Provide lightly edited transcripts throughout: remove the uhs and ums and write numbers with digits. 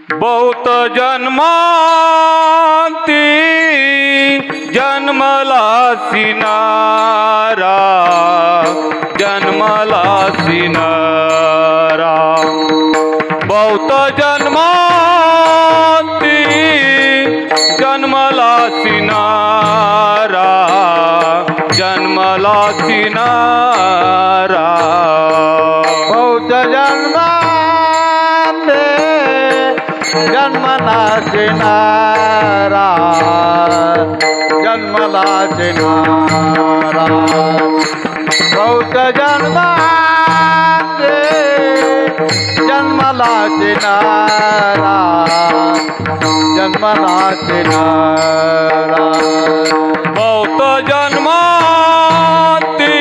बहुत जन्मांती जन्मला सिनारा, जन्मला सिनारा। बहुत जन्मांती जन्मला सिनारा, जन्मला सिनारा। बहुत जन्मांते जन्मला सिनारा, जन्मला सिनारा। बहुत जन्मांते जन्मला सिनारा, जन्मला सिनारा। बहुत जन्मांती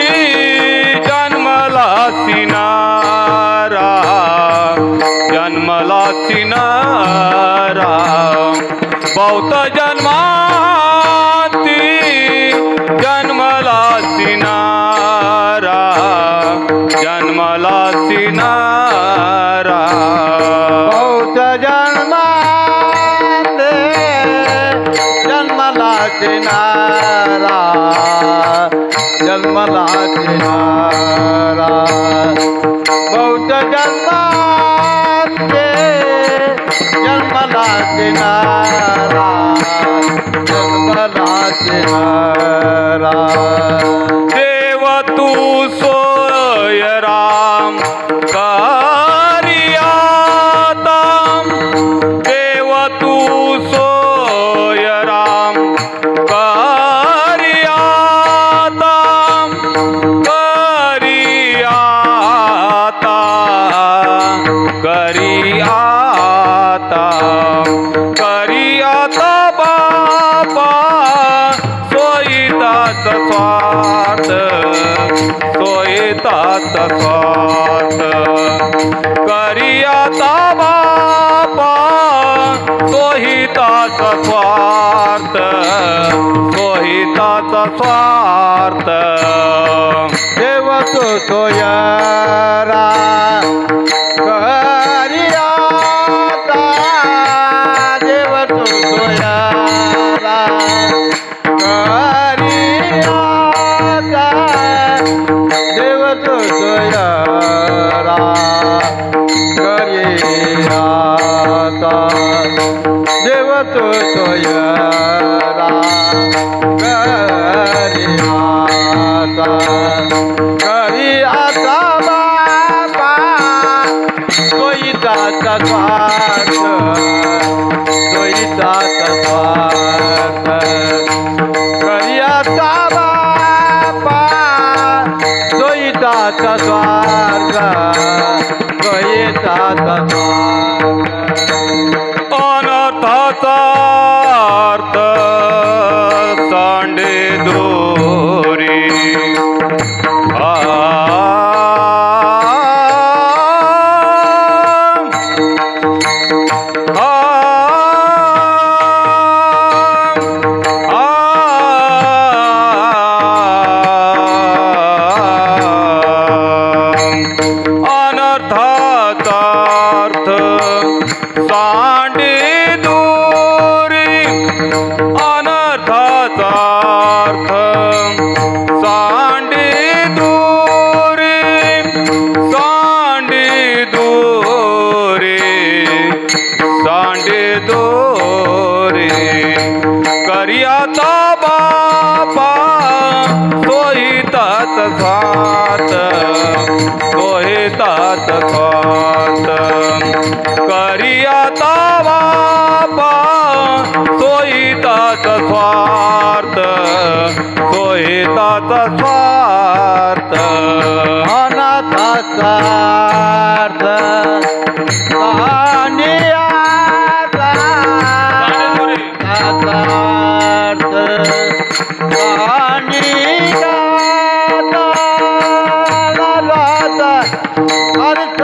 जन्मला सिनारा, जन्मला सिनारा। बहुत जन्मांती जन्मला सिनारा, जन्मला सिनारा। बहुत जन्मांते जन्मला सिनारा, जन्मला सिनारा। बहुत जन्मांते जन्मला सिनारा, जन्मला सिनारा। देव तू सोय राम कारियाताम, देव तू सोय राम कारियाताम, करियाता करियाता करियाता बाबा सोयितात स्वार्थ, सोयितात स्वार्थ। करियाता बाबा सोयितात स्वार्थ, सोयितात स्वार्थ। देव तो सोयरा करियाता, देव तो सोयरा करियाता, देव तो सोयरा करियाता, देव तो सोयरा करियाता। करियाता बाबा सोयितात स्वार्थ, सोयितात स्वार्थ। करियाता बाबा सोयितात स्वार्थ, सोयितात स्वार्थ। अनर्थाचा अर्थ सांडे दोरी, आ अनर्थाचा अर्थ सांडे दोरी, अनर्थाचा अर्थ सांडे दोरी, सांडे दोरी, सांडे दोरी। करियाता बाबा सोयितात स्वार्थ, सोयितात स्वार्थ। करियाता बाबा सोयितात स्वार्थ, सोयितात स्वार्थ। अनाथाचा अर्थ कहाणीयाचा, अनाथाचा अर्थ कहाणीयाचा, अनाथाचा अर्थ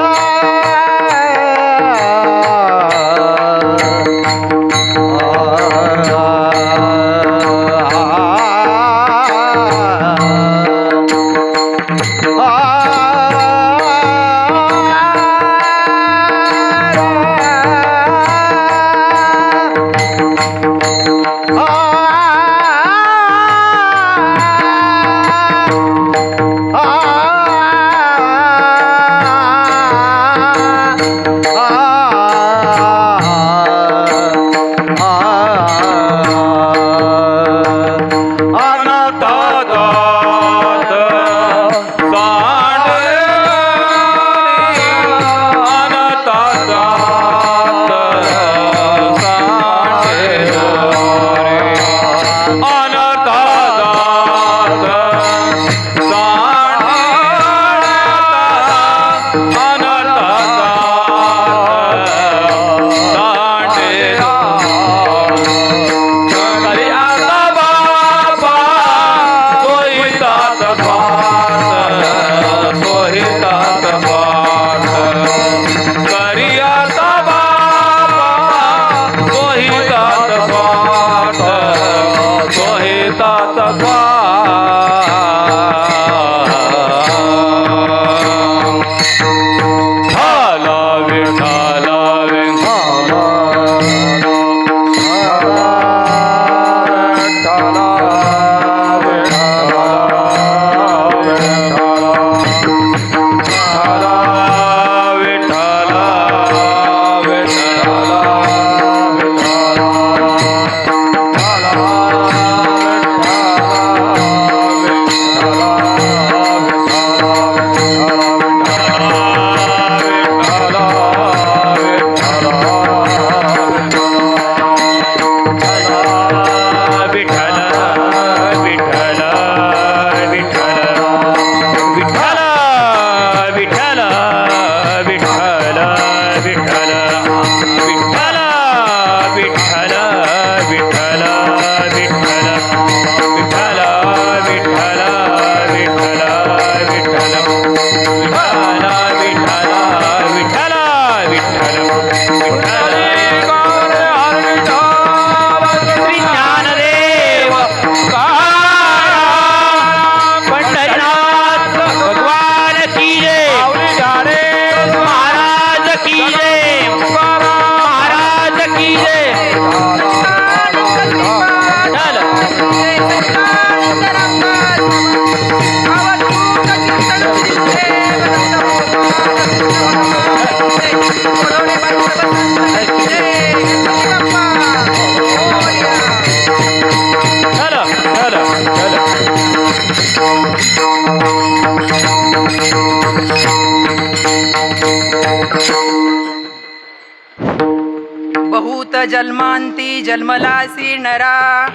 बहुत जन्मांती जन्मलासी नरा,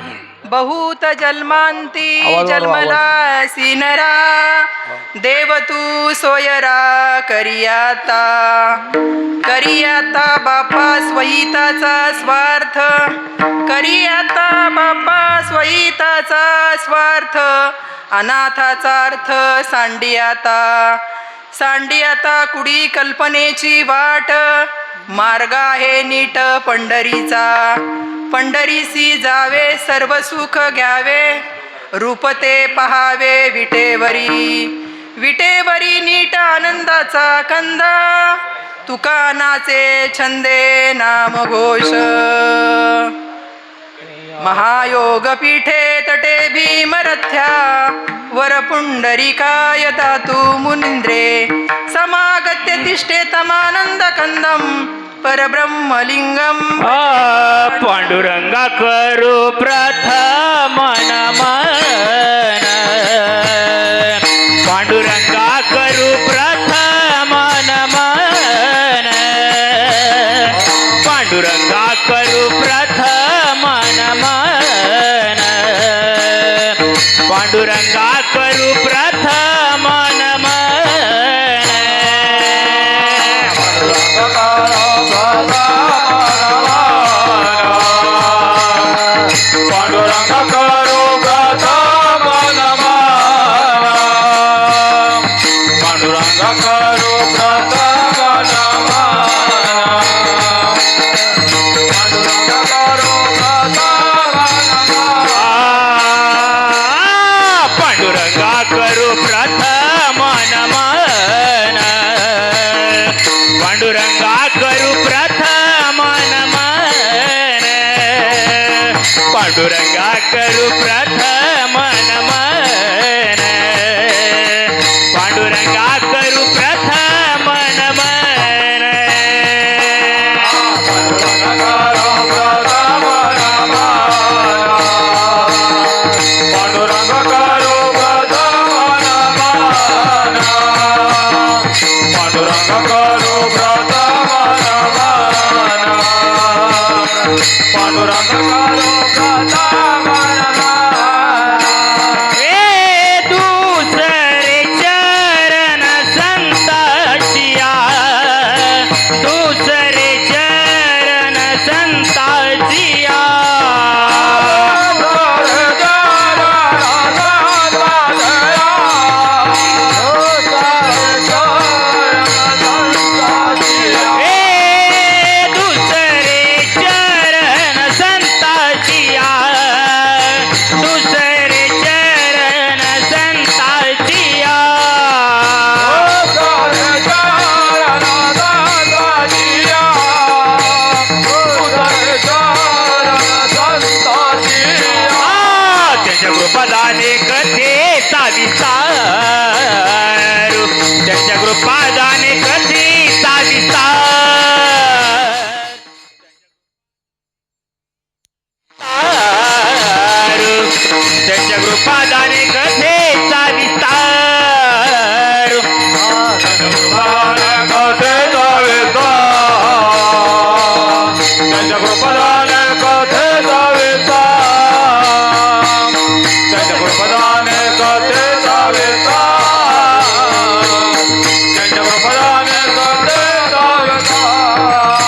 बहुत जन्मांती जन्मलासी नरा, देव तू सोयरा करियाता, करियाता बापा स्वहिताचा स्वार्थ, करियाता बापा स्वहिताचा स्वार्थ, अनाथाचा अर्थ सांडियाता, सांडियाता कुडी कल्पनेची वाट, मार्ग आहे नीट पंढरीचा, पंढरीसी जावे सर्व सुख घ्यावे, रूपते पहावे विटेवरी, विटेवरी नीट आनंदाचा कंद, तुका नाचे छंदे नाम घोष, महायोग पीठे तटे भीमरथ्या, वर पुंडरिकाय दातु मुनिंद्रे, समागत्य तिष्ठे तमानंद कंदम, परब्रह्मलिंगम. पांडुरंगा करू प्रथम नमन, पांडुरंगा करू प्रथम नमन, पांडुरंगा करू प्रथम नमन, पांडुरंगा करू प्रथम नमन. पांडुरंग करू प्रथम नमन, पांडुरंग करू प्रथम नमन, पांडुरंग करू प्रथम नमन. पांडुरंगा करू प्रथम नमन, पांडुरंगा करू प्रथम नमन, पांडुरंगा करू प्रथम नमन, पांडुरंगा करू प्रथम नमन. पांडुरंग करू प्रथम नमन, पांडुरंग करू प्रथम नमन, पांडुरंग करू प्रथम नमन. हे दुसरे चरण संताचिया, दुसरे चरण संताचिया, त्यांच्या कृपादाने कथेचा विस्तार, त्यांच्या कृपादाने कथेचा विस्तार, कथेचा विस्तार, त्यांच्या कृपादाने कथेचा विस्तार, त्यांच्या कृपादाने कथेचा विस्तार, त्यांच्या कृपादाने कथेचा विस्तार.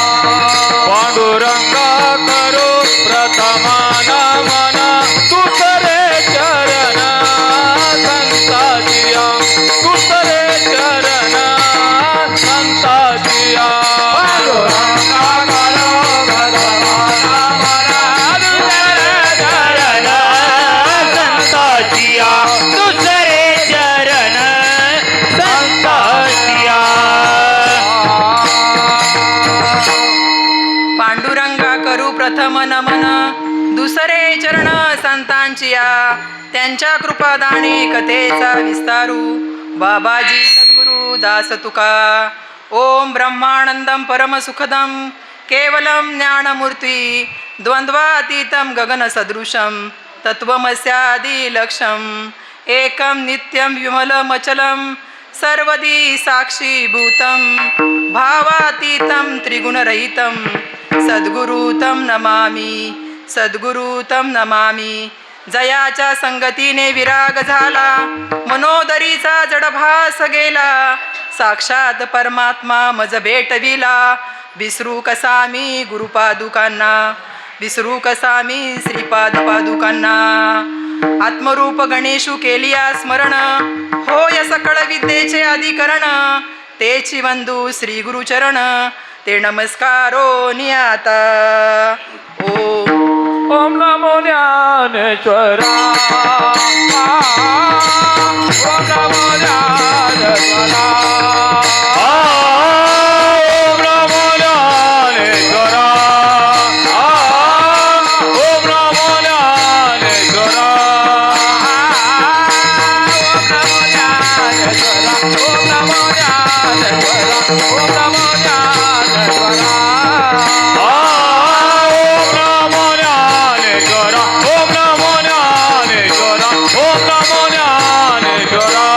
पांडुरंगा करू प्रथम नमन, दुसरे चरण संताजिया, दुसरे चरण संताजिया. पांडुरंगा करू प्रथम नमन, दुसरे चरण संताजिया, दुसरे चरण संताजिया. पांडुरंगा करू प्रथम नमन, दुसरे चरण संतांचिया, त्यांच्या कृपादानी कथेचा विस्तारू, बाबाजी सद्गुरु दास तुका. ओम ब्रह्मानंदम परमसुखदम केवलम ज्ञानमूर्ती, द्वंद्वातीतं गगनसदृशं, तत्त्वमस्यादिलक्ष्यम्, एकं नित्यं विमलमचलं, सर्वदी साक्षीभूतं, भावातीतं त्रिगुणरहितं, सद्गुरु तं नमामि सद्गुरु तं नमामि. जयाच्या संगतीने विराग झाला, मनोदरीचा जडभास गेला. साक्षात परमात्मा मज भेटविला, विसरू कसा मी गुरुपादुकांना, विसरू कसा मी श्रीपाद पादुकांना. आत्मरूप गणेशू केलिया स्मरण, होय सकळ विद्येचे अधिकरण. तेची वंदू श्री गुरुचरण, ते नमस्कारो नियाता. ओम नमो ज्ञानेश्वरा. ओम नमो ज्ञानेश्वरा. ओम नमो ज्ञानेश्वरा. ओम नमो ज्ञानेश्वरा. ओम नमो ज्ञानेश्वरा. ओम नमो ज्ञानेश्वरा.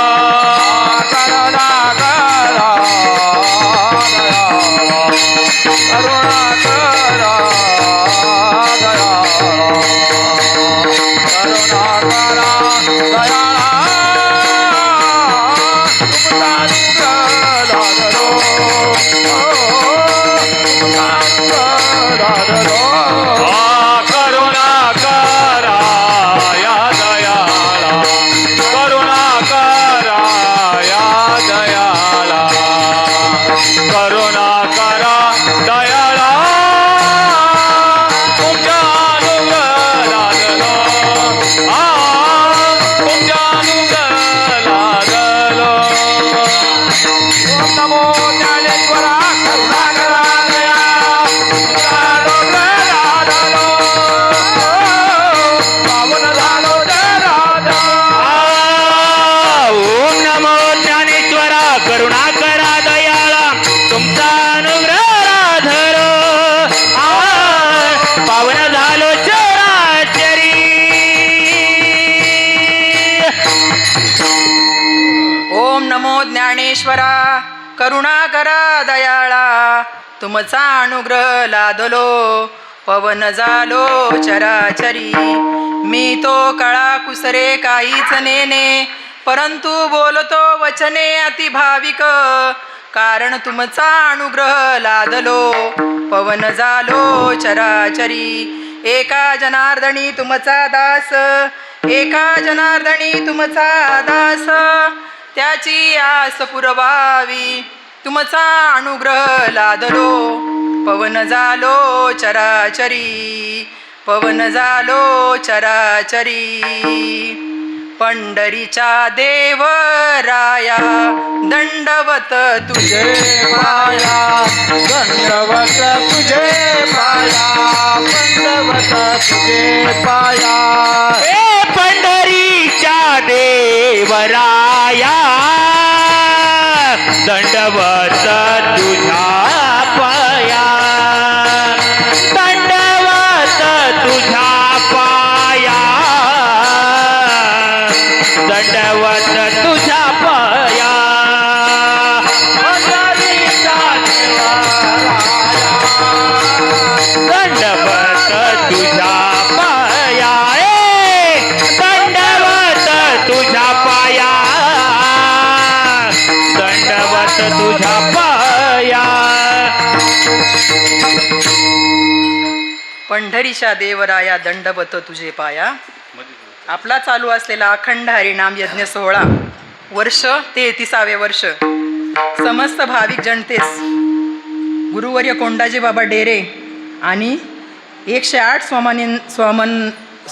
ज्ञानेश्वरा करुणा करा दयाळा, तुमचा अनुग्रह लादलो पवन झालो चराचरी. मी तो कळा कुसरे काहीच नेने, परंतु बोलतो वचने अति भाविक. कारण तुमचा अनुग्रह लादलो पवन झालो चराचरी. एका जनार्दनी तुमचा दास, एका जनार्दनी तुमचा दास. त्याची आस पुरवावी, तुमचा अनुग्रह लादलो पवन झालो चराचरी. पवन झालो चराचरी. पंढरीच्या देवराया दंडवत तुझे पाया, दंडवत तुझे पाया, दंडवत तुझे पाया. ए पंढरीच्या देवराया दंडवत तुझ्या पाया, दंडवत तुझ्या पाया, दंडवत तुझ्या पाया. पंढरीच्या देवराया दंडवत तुझ्या पाया, दंडवत तुझ्या पाया, दंडवत तुझ्या पाया. पंढरीच्या देवराया दंडवत तुझे पाया. आपला चालू असलेला अखंड हरिनाम यज्ञ सोहळा वर्ष 33वे वर्ष. समस्त भाविक जनतेस गुरुवर्य कोंडाजी बाबा डेरे आणि 108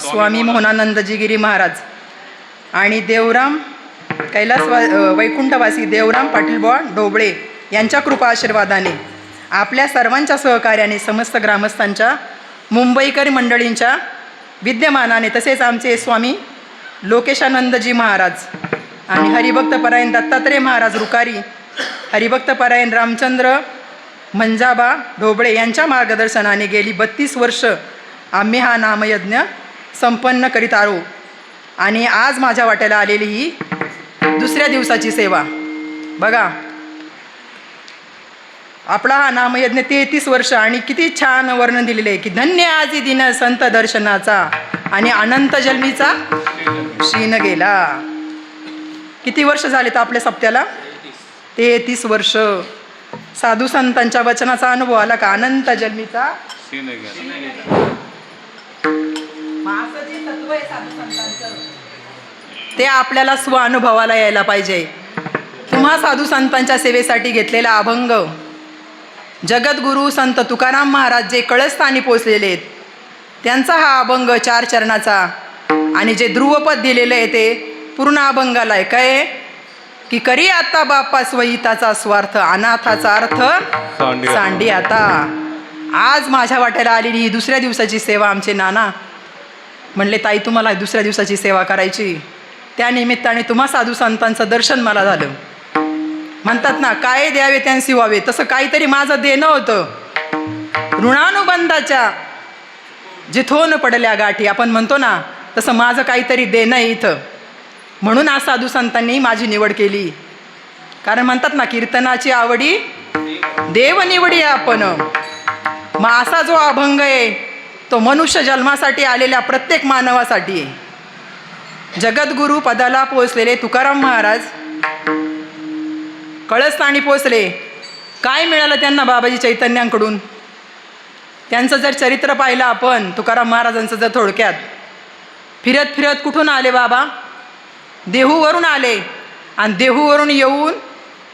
स्वामी मोहनानंदजी गिरी महाराज आणि देवराम वैकुंठवासी देवराम पाटील बुवा ढोबळे यांच्या कृपा आशीर्वादाने आपल्या सर्वांच्या सहकार्याने समस्त ग्रामस्थांच्या मुंबईकर मंडळींच्या विद्यमानाने तसेच आमचे स्वामी लोकेशानंदजी महाराज आणि हरिभक्तपरायण दत्तात्रय महाराज रुकारी, हरिभक्तपरायण रामचंद्र मंजाबा ढोबळे यांच्या मार्गदर्शनाने गेली 32 वर्ष आम्ही हा नामयज्ञ संपन्न करीत आलो. आणि आज माझ्या वाट्याला आलेली ही दुसऱ्या दिवसाची सेवा. बघा, आपला हा नामयज्ञ 33 वर्ष आणि किती छान वर्णन दिलेले आहे की धन्य आजी दिन संत दर्शनाचा आणि अनंत जन्मीचा शीन गेला. किती वर्ष झालेत आपल्या सप्त्याला? 33 वर्ष. साधू संतांच्या वचनाचा अनुभव आला का? अनंत जन्मीचा असं जे तत्व आहे साधू संतांचं ते आपल्याला स्व अनुभवाला यायला पाहिजे. तुम्हा साधू संतांच्या सेवेसाठी घेतलेला अभंग जगद्गुरु संत तुकाराम महाराज जे कळस्थानी पोचलेले आहेत त्यांचा हा अभंग 4 चरणाचा आणि जे ध्रुवपद दिलेलं आहे ते पूर्ण अभंगाला आहे. काय की करी आता बाप्पा स्वहिताचा स्वार्थ अनाथाचा अर्थ सांडी आता. आज माझ्या वाट्याला आलेली ही दुसऱ्या दिवसाची सेवा आमचे नाना म्हणले ताई तुम्हाला दुसऱ्या दिवसाची सेवा करायची, त्या निमित्ताने तुम्हा साधू संतांचं दर्शन मला झालं. म्हणतात ना काय द्यावे त्यांसी व्हावे, तसं काहीतरी माझं देणं होतं. ऋणानुबंधाच्या जिथून पडल्या गाठी आपण म्हणतो ना तसं माझं काहीतरी देणं आहे इथं. म्हणून आज साधू संतांनी माझी निवड केली. कारण म्हणतात ना कीर्तनाची आवडी देव निवडी आपण. मग असा जो अभंग आहे तो मनुष्य जन्मासाठी आलेल्या प्रत्येक मानवासाठी आहे. जगद्गुरु पदाला पोचलेले तुकाराम महाराज कळस्थानी पोचले. काय मिळालं त्यांना बाबाजी चैतन्यांकडून? त्यांचं जर चरित्र पाहिलं आपण तुकाराम महाराजांचं जर थोडक्यात, फिरत फिरत कुठून आले बाबा? देहूवरून आले. आणि देहूवरून येऊन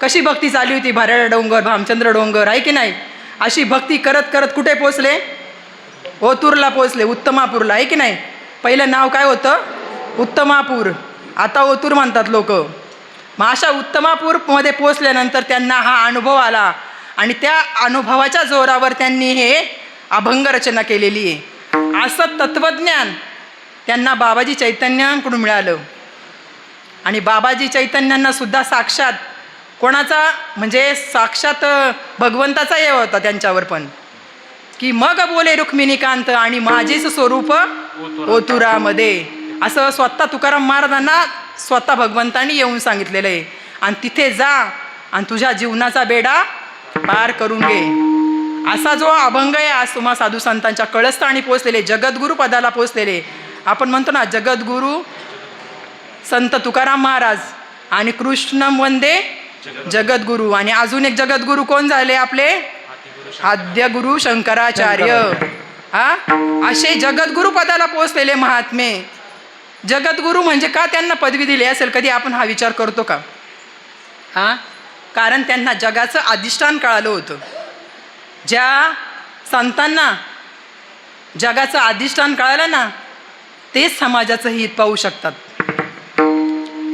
कशी भक्ती चालली होती, भराडा डोंगर भामचंद्र डोंगर आहे की नाही, अशी भक्ती करत करत कुठे पोचले? ओतूरला पोचले, उत्तमापूरला आहे की नाही. पहिलं नाव काय होतं? उत्तमापूर, आता ओतूर म्हणतात लोक. मग अशा उत्तमापूरमध्ये पोचल्यानंतर त्यांना हा अनुभव आला आणि त्या अनुभवाच्या जोरावर त्यांनी हे अभंग रचना केलेली आहे. असं तत्त्वज्ञान त्यांना बाबाजी चैतन्यांकडून मिळालं. आणि बाबाजी चैतन्यांना सुद्धा साक्षात कोणाचा म्हणजे साक्षात भगवंताचा हे होता त्यांच्यावर पण की मग बोले रुक्मिणीकांत आणि माझेच स्वरूप ओतुरामध्ये, असं स्वतः तुकाराम महाराजांना स्वतः भगवंतांनी येऊन सांगितलेलं आहे. आणि तिथे जा आणि तुझ्या जीवनाचा बेडा पार करून घे. असा जो अभंग आहे आज तुम्हा साधू संतांच्या कळस्थानी पोचलेले, जगद्गुरु पदाला पोचलेले. आपण म्हणतो ना जगद्गुरु संत तुकाराम महाराज आणि कृष्ण वंदे जगद्गुरु. आणि अजून एक जगद्गुरु कोण झाले आपले? आद्य गुरु शंकराचार्य. असे जगद्गुरु पदाला पोचलेले महात्मे. जगद्गुरु म्हणजे का त्यांना पदवी दिली असेल, कधी आपण हा विचार करतो का? कारण त्यांना जगाचं अधिष्ठान कळालं होतं. ज्या संतांना जगाचं अधिष्ठान कळालं ना तेच समाजाचं हित पाहू शकतात.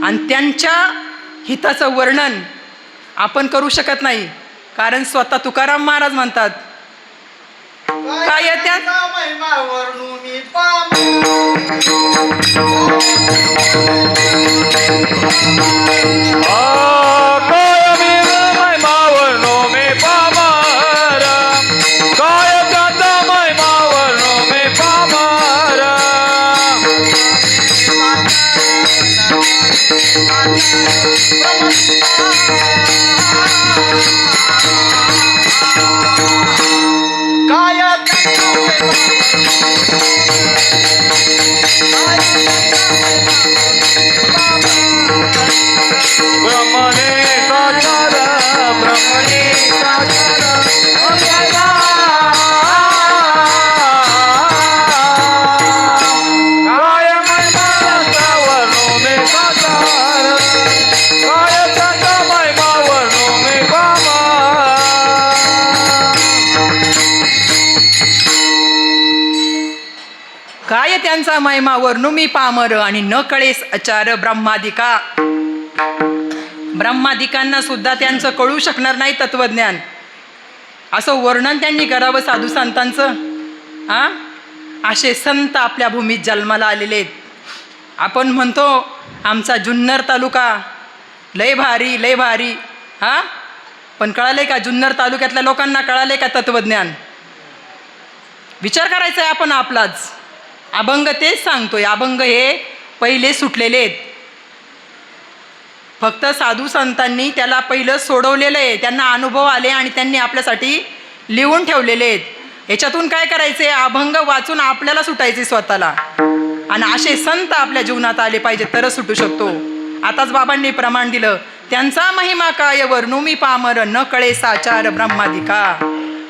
आणि त्यांच्या हिताचं वर्णन आपण करू शकत नाही. कारण स्वतः तुकाराम महाराज म्हणतात काय त्या काय त्यांचा महिमा वर्णू मी पामर आणि न कळेस अचार ब्रह्मादिका. ब्रह्मादिकांना सुद्धा त्यांचं कळू शकणार नाही तत्वज्ञान. असं वर्णन त्यांनी करावं साधू संतांचं. असे संत आपल्या भूमीत जन्माला आलेले आहेत. आपण म्हणतो आमचा जुन्नर तालुका लय भारी लय भारी. पण कळाले का जुन्नर तालुक्यातल्या लोकांना कळाले का तत्वज्ञान? विचार करायचा आहे आपण आपलाच. अभंग तेच सांगतोय. अभंग हे पहिले सुटलेले आहेत. फक्त साधू संतांनी त्याला पहिलं सोडवलेलं आहे, त्यांना अनुभव आले आणि त्यांनी आपल्यासाठी लिहून ठेवलेले आहेत। याच्यातून काय करायचे, अभंग वाचून आपल्याला सुटायचे स्वतःला, आणि असे संत आपल्या जीवनात आले पाहिजे तरच सुटू शकतो। आताच बाबांनी प्रमाण दिलं, त्यांचा महिमा काय वर्णू मी पामर, न कळे साचार ब्रह्मादिका।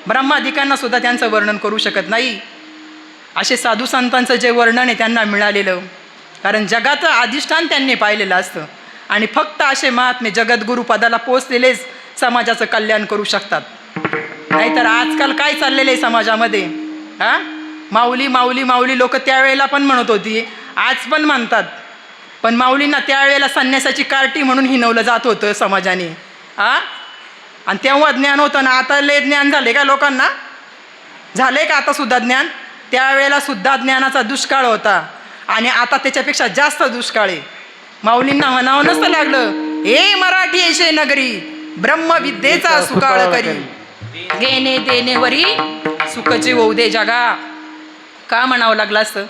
ब्रह्मादिकांना सुद्धा त्यांचं वर्णन करू शकत नाही। असे साधू संतांचं जे वर्णन आहे त्यांना मिळालेलं, कारण जगाचं अधिष्ठान त्यांनी पाहिलेलं असतं, आणि फक्त असे महात्मे जगद्गुरु पदाला पोचलेलेच समाजाचं कल्याण करू शकतात। नाहीतर आजकाल काय चाललेलं आहे समाजामध्ये, माऊली माऊली माऊली लोक त्यावेळेला पण म्हणत होती, आज पण म्हणतात, पण माऊलींना त्यावेळेला संन्यासाची कार्टी म्हणून हिनवलं जात होतं समाजाने। आणि तेव्हा ज्ञान होतं ना, आता लय ज्ञान झाले का लोकांना? झाले का आता सुद्धा ज्ञान? त्यावेळेला सुद्धा ज्ञानाचा दुष्काळ होता, आणि आता त्याच्यापेक्षा जास्त दुष्काळ आहे। माऊलींना म्हणावं नसतं लागलं, हे मराठी येशे नगरी ब्रह्मविद्येचा सुकाळ करी, घेणे देणेवरी सुखची होऊ दे जगा। का म्हणावं लागलं असतं?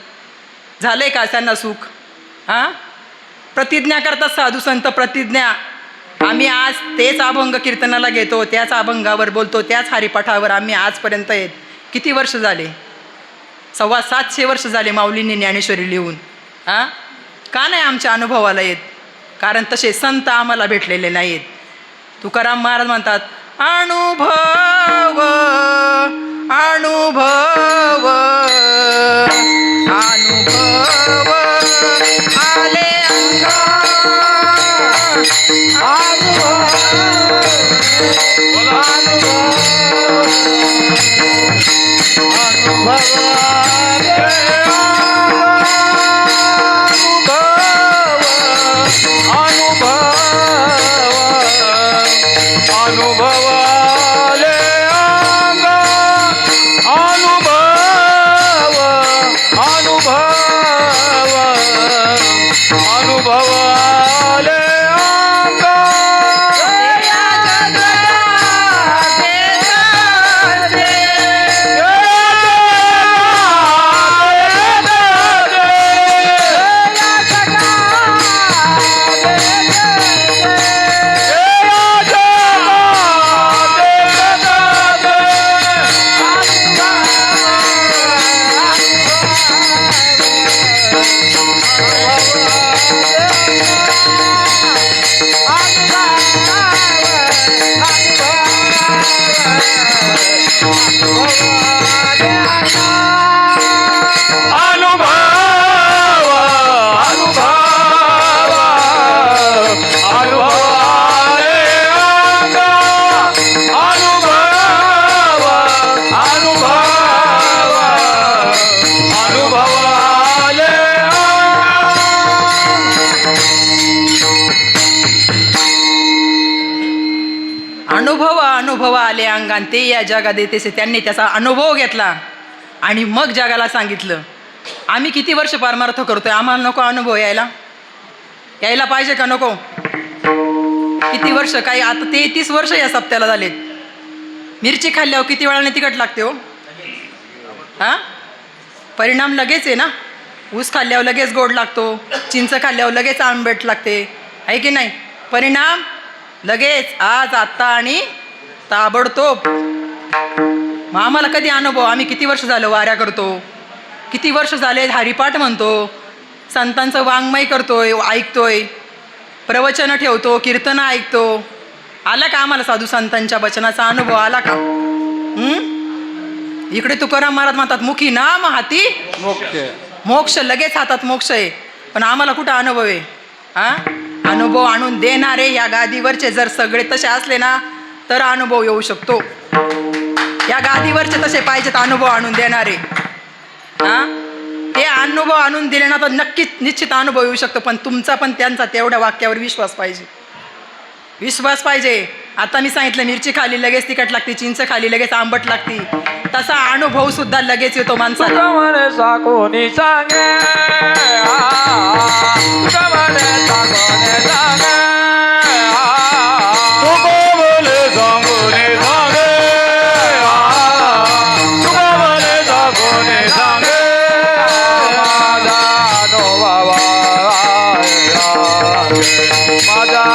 झालंय का त्यांना सुख? प्रतिज्ञा करतात साधू संत, प्रतिज्ञा। आम्ही आज तेच अभंग कीर्तनाला घेतो, त्याच अभंगावर बोलतो, त्याच हरिपाठावर आम्ही आजपर्यंत आहेत। किती वर्ष झाले? 750 वर्ष झाले माऊलींनी ज्ञानेश्वरी लिहून। का नाही आमच्या अनुभवाला येत? कारण तसे संत आम्हाला भेटलेले नाहीत। तुकाराम महाराज म्हणतात, अनुभव अनुभव अनुभव आले अंगा, अनुभव आले अंगान, ते या जगात येतेसे। त्यांनी त्याचा अनुभव घेतला आणि मग जगाला सांगितलं। आम्ही किती वर्ष परमार्थ करतोय, आम्हाला नको अनुभव यायला? यायला पाहिजे का नको? किती वर्ष? काही आता 33 वर्ष या सप्त्याला झालेत। मिरची खाल्ल्यावर किती वेळाने तिखट लागते हो? परिणाम लगेच आहे ना। ऊस खाल्ल्यावर लगेच गोड लागतो, चिंच खाल्ल्यावर लगेच आंबट लागते, आहे की नाही? परिणाम लगेच, आज, आत्ता आणि ताबडतोब। मग आम्हाला कधी अनुभव? आम्ही किती वर्ष झालं वाऱ्या करतो, किती वर्ष झाले हरिपाठ म्हणतो, संतांचं वाङ्मय करतोय, ऐकतोय, प्रवचन ठेवतो, कीर्तन ऐकतो। आला का आम्हाला साधू संतांच्या वचनाचा अनुभव आला का? इकडे तुकाराम महाराज म्हणतात, मुखी नाम हाती मोक्ष, लगेच हातात मोक्ष आहे, पण आम्हाला कुठं अनुभव आहे? अनुभव आणून देणारे या गादीवरचे जर सगळे तसे असले ना तर अनुभव येऊ शकतो। या गादीवरचे तसे पाहिजेत अनुभव आणून देणारे। ते अनुभव आणून दिले ना तर नक्कीच निश्चित अनुभव येऊ शकतो, पण तुमचा पण त्यांचा तेवढ्या वाक्यावर विश्वास पाहिजे, विश्वास पाहिजे। आता मी सांगितलं, मिरची खाली लगेच तिखट लागते, चिंच खाली लगेच आंबट लागते, तसा अनुभव सुद्धा लगेच येतो माणसाला। कोणी सांगे माझा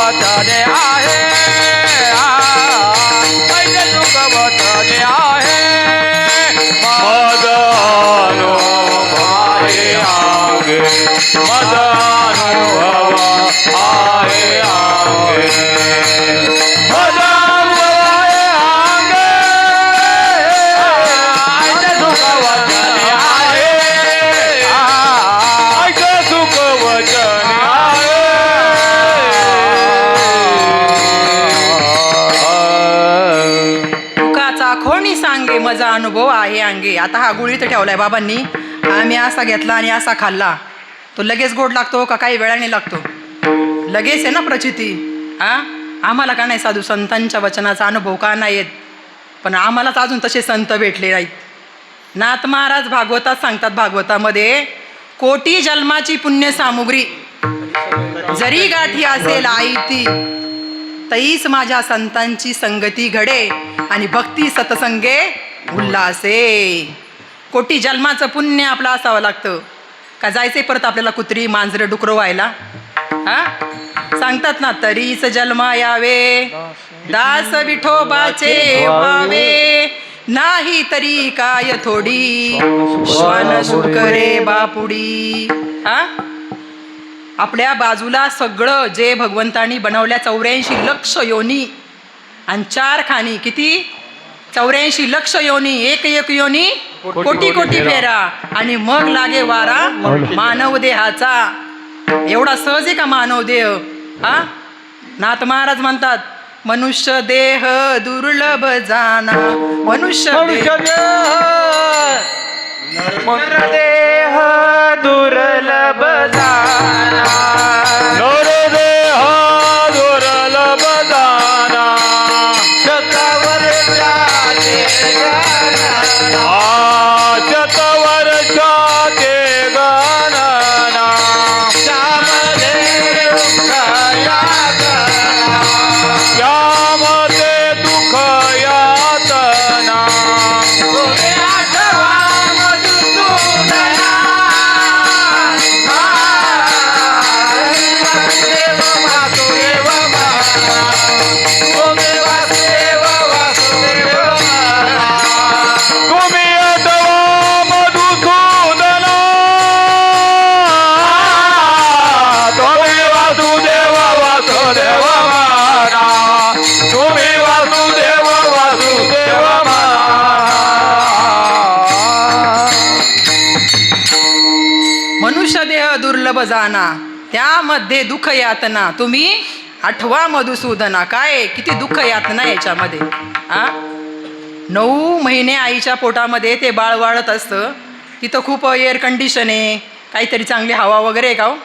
वचने आहे ऐसे सुख वचने आहे मद अनुभव आहे अंगे मद अनुभव आहे अंगे मद अनुभव आहे अंगे ऐसे सुख वचने आहे ऐसे सुख वचने आहे दुःखाचा खोणी सांगे माझा अनुभव आहे अंगे. आता हा गुळ इथं ठेवलाय बाबांनी. आम्ही असा घेतला आणि असा खाल्ला, तो लगेच गोड लागतो का काही वेळाने लागतो? लगेच आहे ना प्रचिती. आम्हाला का नाही साधू संतांच्या वचनाचा अनुभव का नाही येत? पण आम्हालाच अजून तसे संत भेटले नाहीत. नाथ महाराज भागवतात सांगतात, भागवतामध्ये कोटी जन्माची पुण्य सामुग्री जरी गाठी असेल आईती तैस माझ्या संतांची संगती घडे आणि भक्ती सतसंगे उल्हासे. कोटी जन्माचं पुण्य आपलं असावं लागतं का जायचे परत आपल्याला कुत्री मांजरं डुकरं व्हायला? सांगतात ना, तरीच जन्मा यावे दास विठोबाचे व्हावे नाही तरी काय थोडी श्वान सुकरे बापुडी. आपल्या बाजूला सगळं जे भगवंतानी बनवल्या 84 लक्ष योनी आणि 4 खाणी, किती? 84 लक्ष योनी, एक योनी कोटी कोटी फेरा आणि मग लागे वारा मानव देहाचा. एवढा सहज आहे का मानव देह? नाथ महाराज म्हणतात, मनुष्य देह दुर्लभ जाना मनुष्य देह दुर्लभ जाना नरदेह दुर्लभ जाना शतवर्षाचे गणना त्यामध्ये यामध्ये दुःख यातना तुम्ही अथवा मधुसूदना तुम्ही वासुदेव वासुदेव म्हणा तुम्ही वासुदेव वासुदेव म्हणा. मनुष्य देह दुर्लभ जाना त्यामध्ये दुःख यातना तुम्ही आठवा मधुसूदना. काय किती दुःख यातना याच्यामध्ये. 9 महिने आईच्या पोटामध्ये ते बाळ वाढत असतं. तिथं खूप एअर कंडिशन आहे, काहीतरी चांगली हवा वगैरे आहे का हो?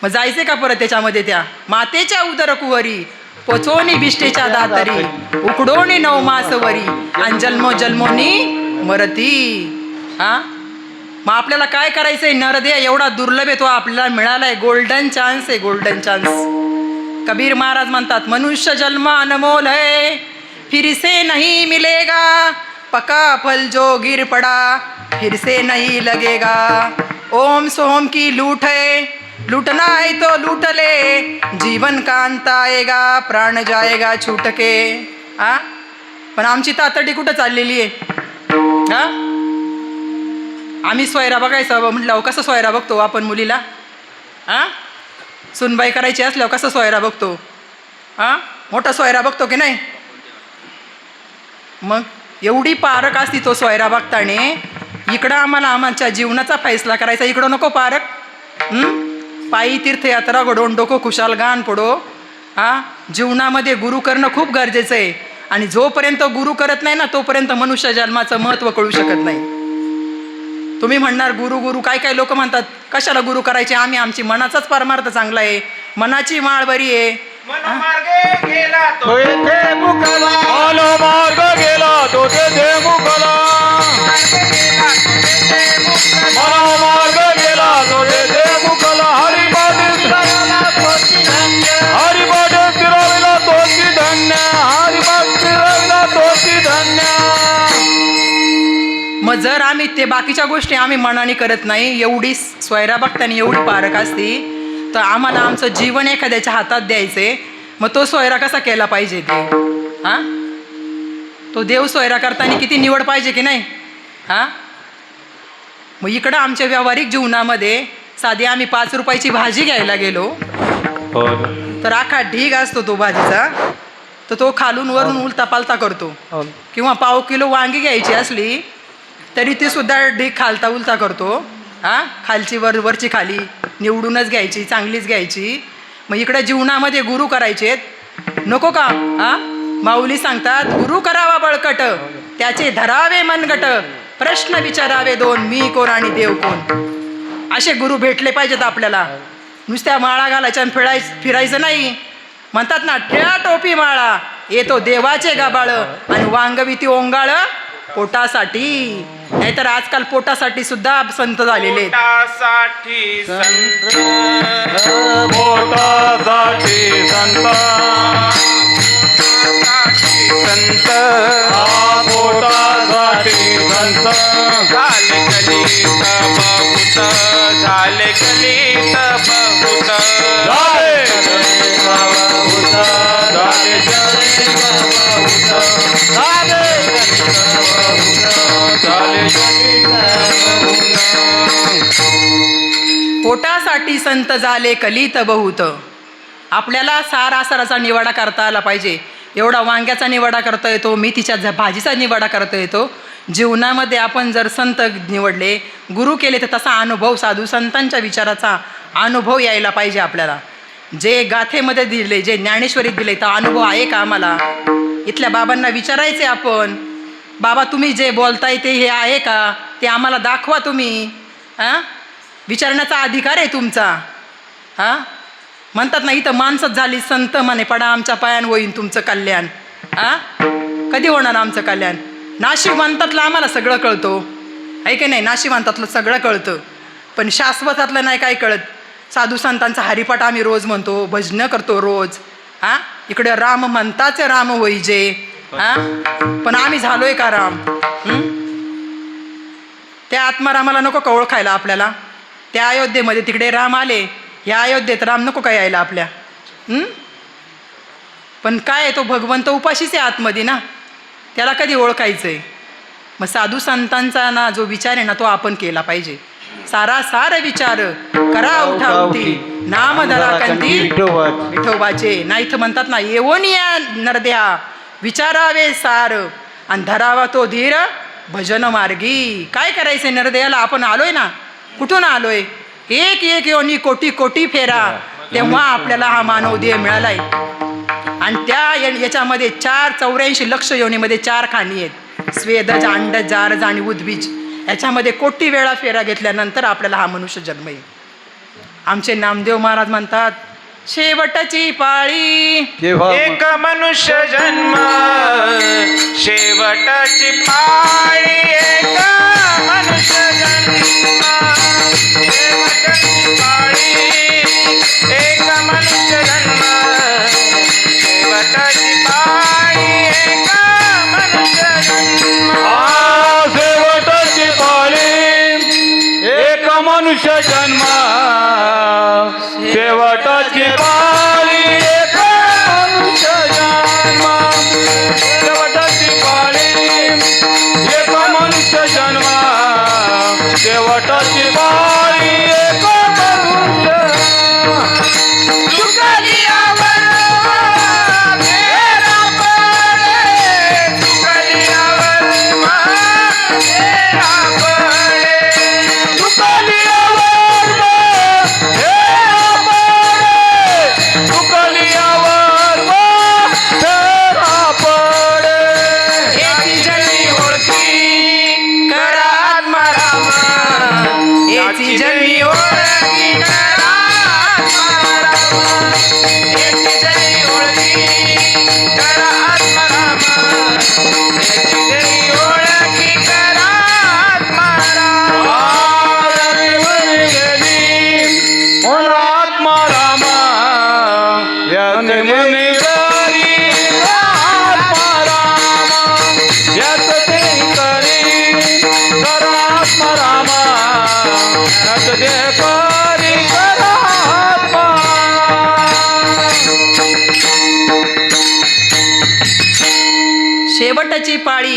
मग जायचे का परत त्याच्यामध्ये? त्या मातेच्या उदर कुवरी पोचोनी बिष्टेच्या दातरी उकडोनी 9 मासवरी आणि जन्मोजन्मोनी मरती. मग आपल्याला काय करायचंय? नरदेह एवढा दुर्लभ आहे, तो आपल्याला मिळालाय. गोल्डन चान्स आहे, गोल्डन चान्स. कबीर महाराज म्हणतात, मनुष्य जन्म अनमोल है फिर से नहीं मिलेगा पका फल जो गिर पड़ा फिर से नहीं लगेगा. ओम सोम की लूट है लूटना है तो लूट ले जीवन का अंत आएगा प्राण जाएगा छूट के. पण आमची तातडी कुठं चाललेली आहे? आम्ही सोयरा बघायचं म्हटलं, कसं सोयरा बघतो आपण मुलीला? सुनबाई करायची असल्यावर कसं सोयरा बघतो? मोठा सोयरा बघतो की नाही? मग एवढी पारख असती तो सोयरा बघताने. इकडं आमच्या जीवनाचा फैसला करायचा, इकडं नको पारख. पायी तीर्थयात्रा घडवून डोकं खुशाल गान पडो. जीवनामध्ये गुरु करणं खूप गरजेचं आहे. आणि जोपर्यंत गुरु करत नाही ना तोपर्यंत मनुष्य जन्माचं महत्त्व कळू शकत नाही. तुम्ही म्हणणार गुरु गुरु, काय काय लोक म्हणतात कशाला गुरु करायचे? आमची मनाचाच परमार्थ चांगला आहे, मनाची माळ बरी आहे. मार्गे गेला तो येथे मुकला मार्ग गेला तो तेथे मुकला मार्ग गेला तो तेथे मुकला. हरिपाठी फिरविला तोची धन्य हरिपाठ फिरविला तोची धन्य. मग जर आम्ही ते बाकीच्या गोष्टी आम्ही मनाने करत नाही, एवढी स्वयरा बघताना एवढी पारख असती, तर आम्हाला आमचं जीवन एखाद्याच्या हातात द्यायचंय, मग तो सोयरा कसा केला पाहिजे ते? हां, तो देव सोयरा करताना किती निवड पाहिजे की नाही? हां, मग इकडं आमच्या व्यावहारिक जीवनामध्ये साधी आम्ही 5 रुपयाची भाजी घ्यायला गेलो हो. तर आखा ढीग असतो तो भाजीचा, तर तो खालून वरून उलता पालता करतो. किंवा पाव किलो वांगी घ्यायची असली तरी ती सुद्धा ढीग खालता उलता करतो. हां, खालची वरची खाली निवडूनच घ्यायची, चांगलीच घ्यायची. मग इकडं जीवनामध्ये गुरु करायचेत, नको का? हां, माऊली सांगतात, गुरु करावा बळकट, त्याचे धरावे मनगट, प्रश्न विचारावे 2, मी कोण आणि देव कोण. असे गुरु भेटले पाहिजेत आपल्याला. नुसत्या माळा घालायच्या आणि फिरायचं नाही. म्हणतात ना, ठेळा टोपी माळा, येतो देवाचे गाबाळ, आणि वांगविती ओंगाळ पोटासाठी. नाहीतर आजकाल पोटासाठी सुद्धा संत झालेले आहेत. पोटासाठी संत, पोटासाठी संत, संत पोटासाठी संत. झाले कलित बहुत, झाले कलित बहुत, झाले बहुत, झाले पोटासाठी संत झाले कलित बहुत. आपल्याला सारासाराचा निवाडा करता आला पाहिजे. एवढा वांग्याचा निवाडा करता येतो, मेथीच्या भाजीचा निवाडा करता येतो. जीवनामध्ये आपण जर संत निवडले, गुरु केले, तर तसा अनुभव, साधू संतांच्या विचाराचा अनुभव यायला पाहिजे आपल्याला. जे गाथेमध्ये दिले, जे ज्ञानेश्वरीत दिले, तर अनुभव आहे का आम्हाला? इथल्या बाबांना विचारायचे आपण, बाबा तुम्ही जे बोलताय ते हे आहे का? ते आम्हाला दाखवा तुम्ही. हां, विचारण्याचा अधिकार आहे तुमचा. हां, म्हणतात ना, इथं माणसंच झाली संत, म्हणे पडा आमच्या पायान होईन तुमचं कल्याण. हां, कधी होणार आमचं कल्याण? नाशिवंतातलं आम्हाला सगळं कळतो, आहे की नाही? नाशिवंतातलं सगळं कळतं, पण शाश्वतातलं नाही काय कळत. साधू संतांचा हरिपाठ आम्ही रोज म्हणतो, भजनं करतो रोज. हां, इकडे राम म्हणताच राम होईजे. हां, पण आम्ही झालोय का राम? त्या आत्मारामाला नको का ओळखायला आपल्याला? त्या अयोध्येमध्ये तिकडे राम आले, ह्या अयोध्येत राम नको का यायला आपल्या? पण काय तो भगवंत उपाशीच आहे आतमध्ये ना, त्याला कधी ओळखायचं आहे? मग साधू संतांचा ना जो विचार आहे ना, तो आपण केला पाहिजे. सारासार विचार करा उठावती, नाम धरा कंठी विठोबाचे. नाही तर म्हणतात ना, येवोन या नरद्या विचारावे सार, आणि धरावा तो धीर भजन मार्गी. काय करायचंय नरदेयाला? आपण आलोय ना, कुठून आलोय? एक एक योनी कोटी कोटी फेरा, तेव्हा आपल्याला हा मानव देह मिळालाय. आणि त्या याच्यामध्ये 84 लक्ष योनीमध्ये 4 खाणी आहेत, स्वेदज, अंडज, जारज आणि उद्बीज. याच्यामध्ये कोटी वेळा फेरा घेतल्यानंतर आपल्याला हा मनुष्य जन्म येईल. आमचे नामदेव महाराज म्हणतात, शेवटची पाळी एक मनुष्य जन्म, शेवटची पाळी, एक मनुष्य जन्म, शेवटची पाळी, एक मनुष्य जन्म, शेवटची पाळी, एक मनुष्य जन्म. शेवटची पाळी एक मनुष्य जन्म, शेवटची पाळी एक मनुष्य जन्म, शेवटची पाळी एक मनुष्य जन्म, शेवटची पाळी एक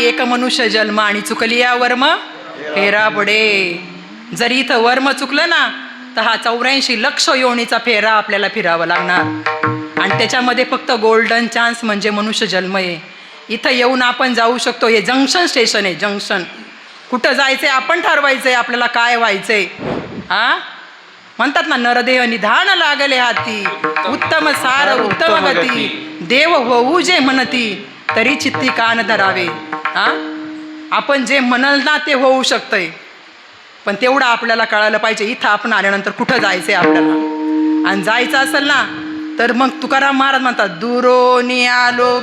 एक मनुष्य जन्म आणि चुकली या वर्म फेरा पडे. जर इथं वर्म चुकलं ना तर हा 84 लक्ष योनीचा फेरा आपल्याला फिरावा लागणार. आणि त्याच्यामध्ये फक्त गोल्डन चान्स म्हणजे मनुष्य जन्म आहे. इथं येऊन आपण जाऊ शकतो. हे जंक्शन स्टेशन आहे, जंक्शन. कुठं जायचंय आपण ठरवायचंय, आपल्याला काय व्हायचंय. म्हणतात ना, नरदेह निधान लागले हाती, उत्तम सार उत्तम गती, देव होऊ जे म्हणती तरी चित्ती कान धरावे. आपण जे म्हणाल ना ते होऊ शकतंय, पण तेवढं आपल्याला कळायला पाहिजे इथं आपण आल्यानंतर कुठं जायचंय आपल्याला. आणि जायचं असेल ना तर मग तुकाराम महाराज म्हणतात, दुरोनी आलो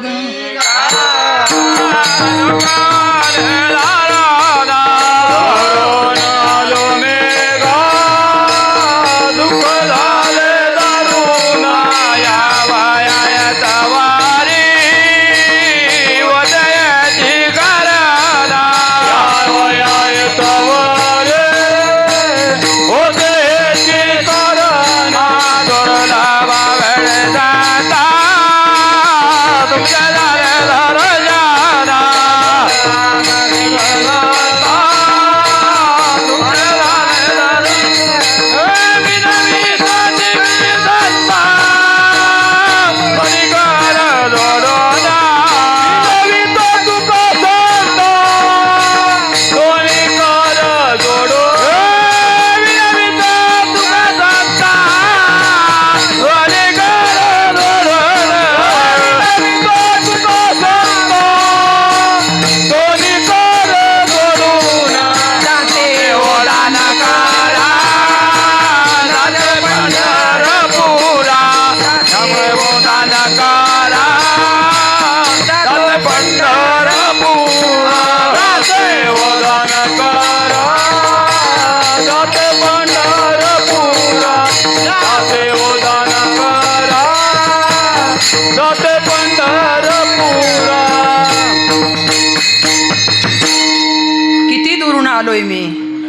आलोय मी.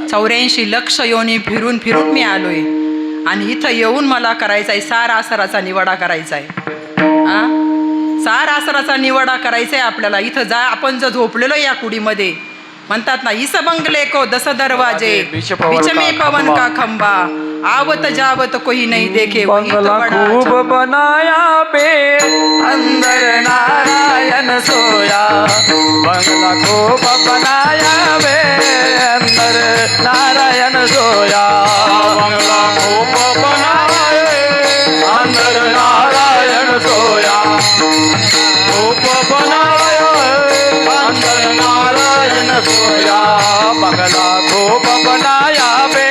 84 लक्ष योनी फिरून फिरून मी आलोय आणि इथं येऊन मला करायचा सार आसराचा निवाडा करायचा आहे. सार आसराचा निवाडा करायचा आहे आपल्याला. इथं जा आपण जर झोपलेलो या कुडीमध्ये, म्हणतात ना, इस बंगले को 10 दरवाजे, बीच में पवन का खंबा, आवत जावत कोई नहीं देखे, वही तो बड़ा खूब बनाया पे अंदर नारायण सोया. बंगला खूब बनाया बे अंदर नारायण सोया. बंगला खूब बनाया अंदर नारायण सोया. खूब बनाया अंदर नारायण सोया. बंगला खूब बनाया बे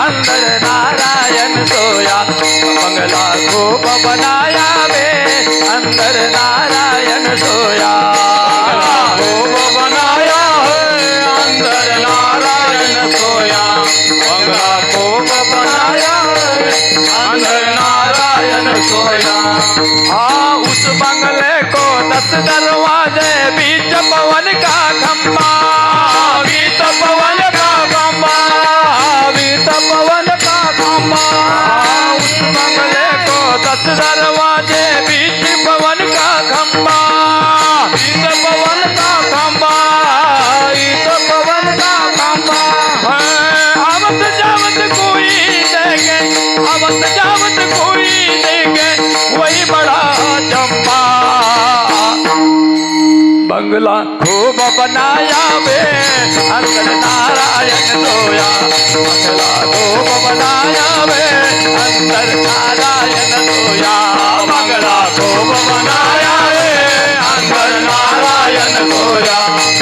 अंदर नारायण सोया. बंगला खूब बनाया बे अंदर नारायण सोया. खूब बनाया है अंदर नारायण सोया. बंगला खूब बनाया है अंदर नारायण सोया. उस बंगले को 10 दरवाजे, बीच पवन का खंबा, बीच पवन का खंबा, बीच पवन का खंबा. उस बंगले को 10 दरवाजे, बीच पवन का खंबा, बीच पवन का खंबा, बीच पवन का खंबा. आवत जावत कोई देखे, आवत जावत कोई देखे, वही बड़ा चंपा. बंगला खूब बनाया बे अंदर नारायण सोया. बंगला खूब बनाया बे अंदर नारायण सोया. बंगला खूब बनाया बे अंदर नारायण सोया.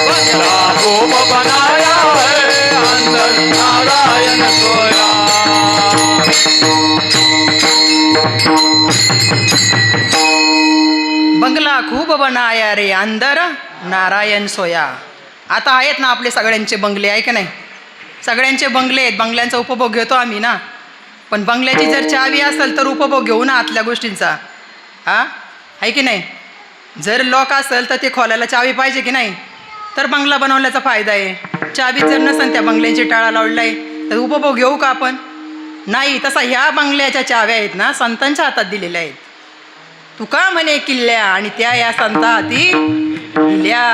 बंगला खूब बनाया बे अंदर नारायण सोया. बंगला खूप बनाया रे अंदर नारायण सोया. आता आहेत ना आपले सगळ्यांचे बंगले, आहे का नाही? सगळ्यांचे बंगले आहेत, बंगल्यांचा उपभोग घेतो आम्ही ना. पण बंगल्याची जर चावी असेल तर उपभोग घेऊ ना आतल्या गोष्टींचा. आहे की नाही? जर लॉक असेल तर ते खोलायला चावी पाहिजे की नाही? तर बंगला बनवल्याचा फायदा आहे. चावी जर नसेल त्या बंगल्यांची टाळा लावलेला आहे तर उपभोग घेऊ का आपण? नाही. तसा ह्या बंगल्याच्या चाव्या आहेत ना संतांच्या हातात दिलेल्या आहेत. तुका म्हणे किल्ल्या आणि त्या या संता हाती दिल्या.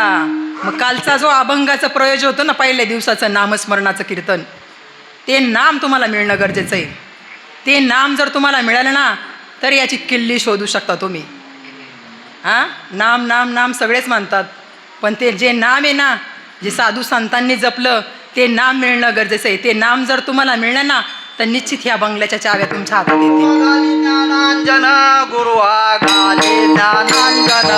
मग कालचा जो अभंगाचं प्रयोजन होतं ना, पहिल्या दिवसाचं नामस्मरणाचं कीर्तन, ते नाम तुम्हाला मिळणं गरजेचं आहे. ते नाम जर तुम्हाला मिळालं ना, तर याची किल्ली शोधू शकता तुम्ही. हां, नाम नाम नाम सगळेच म्हणतात, पण ते जे नाम आहे ना, जे साधू संतांनी जपलं, ते नाम मिळणं गरजेचं आहे. ते नाम जर तुम्हाला मिळलं ना, तर निश्चित ह्या बंगल्याच्या चाव्या तुमच्या हातात येतील. ज्ञानांजन गुरुवा गाली ज्ञानांजन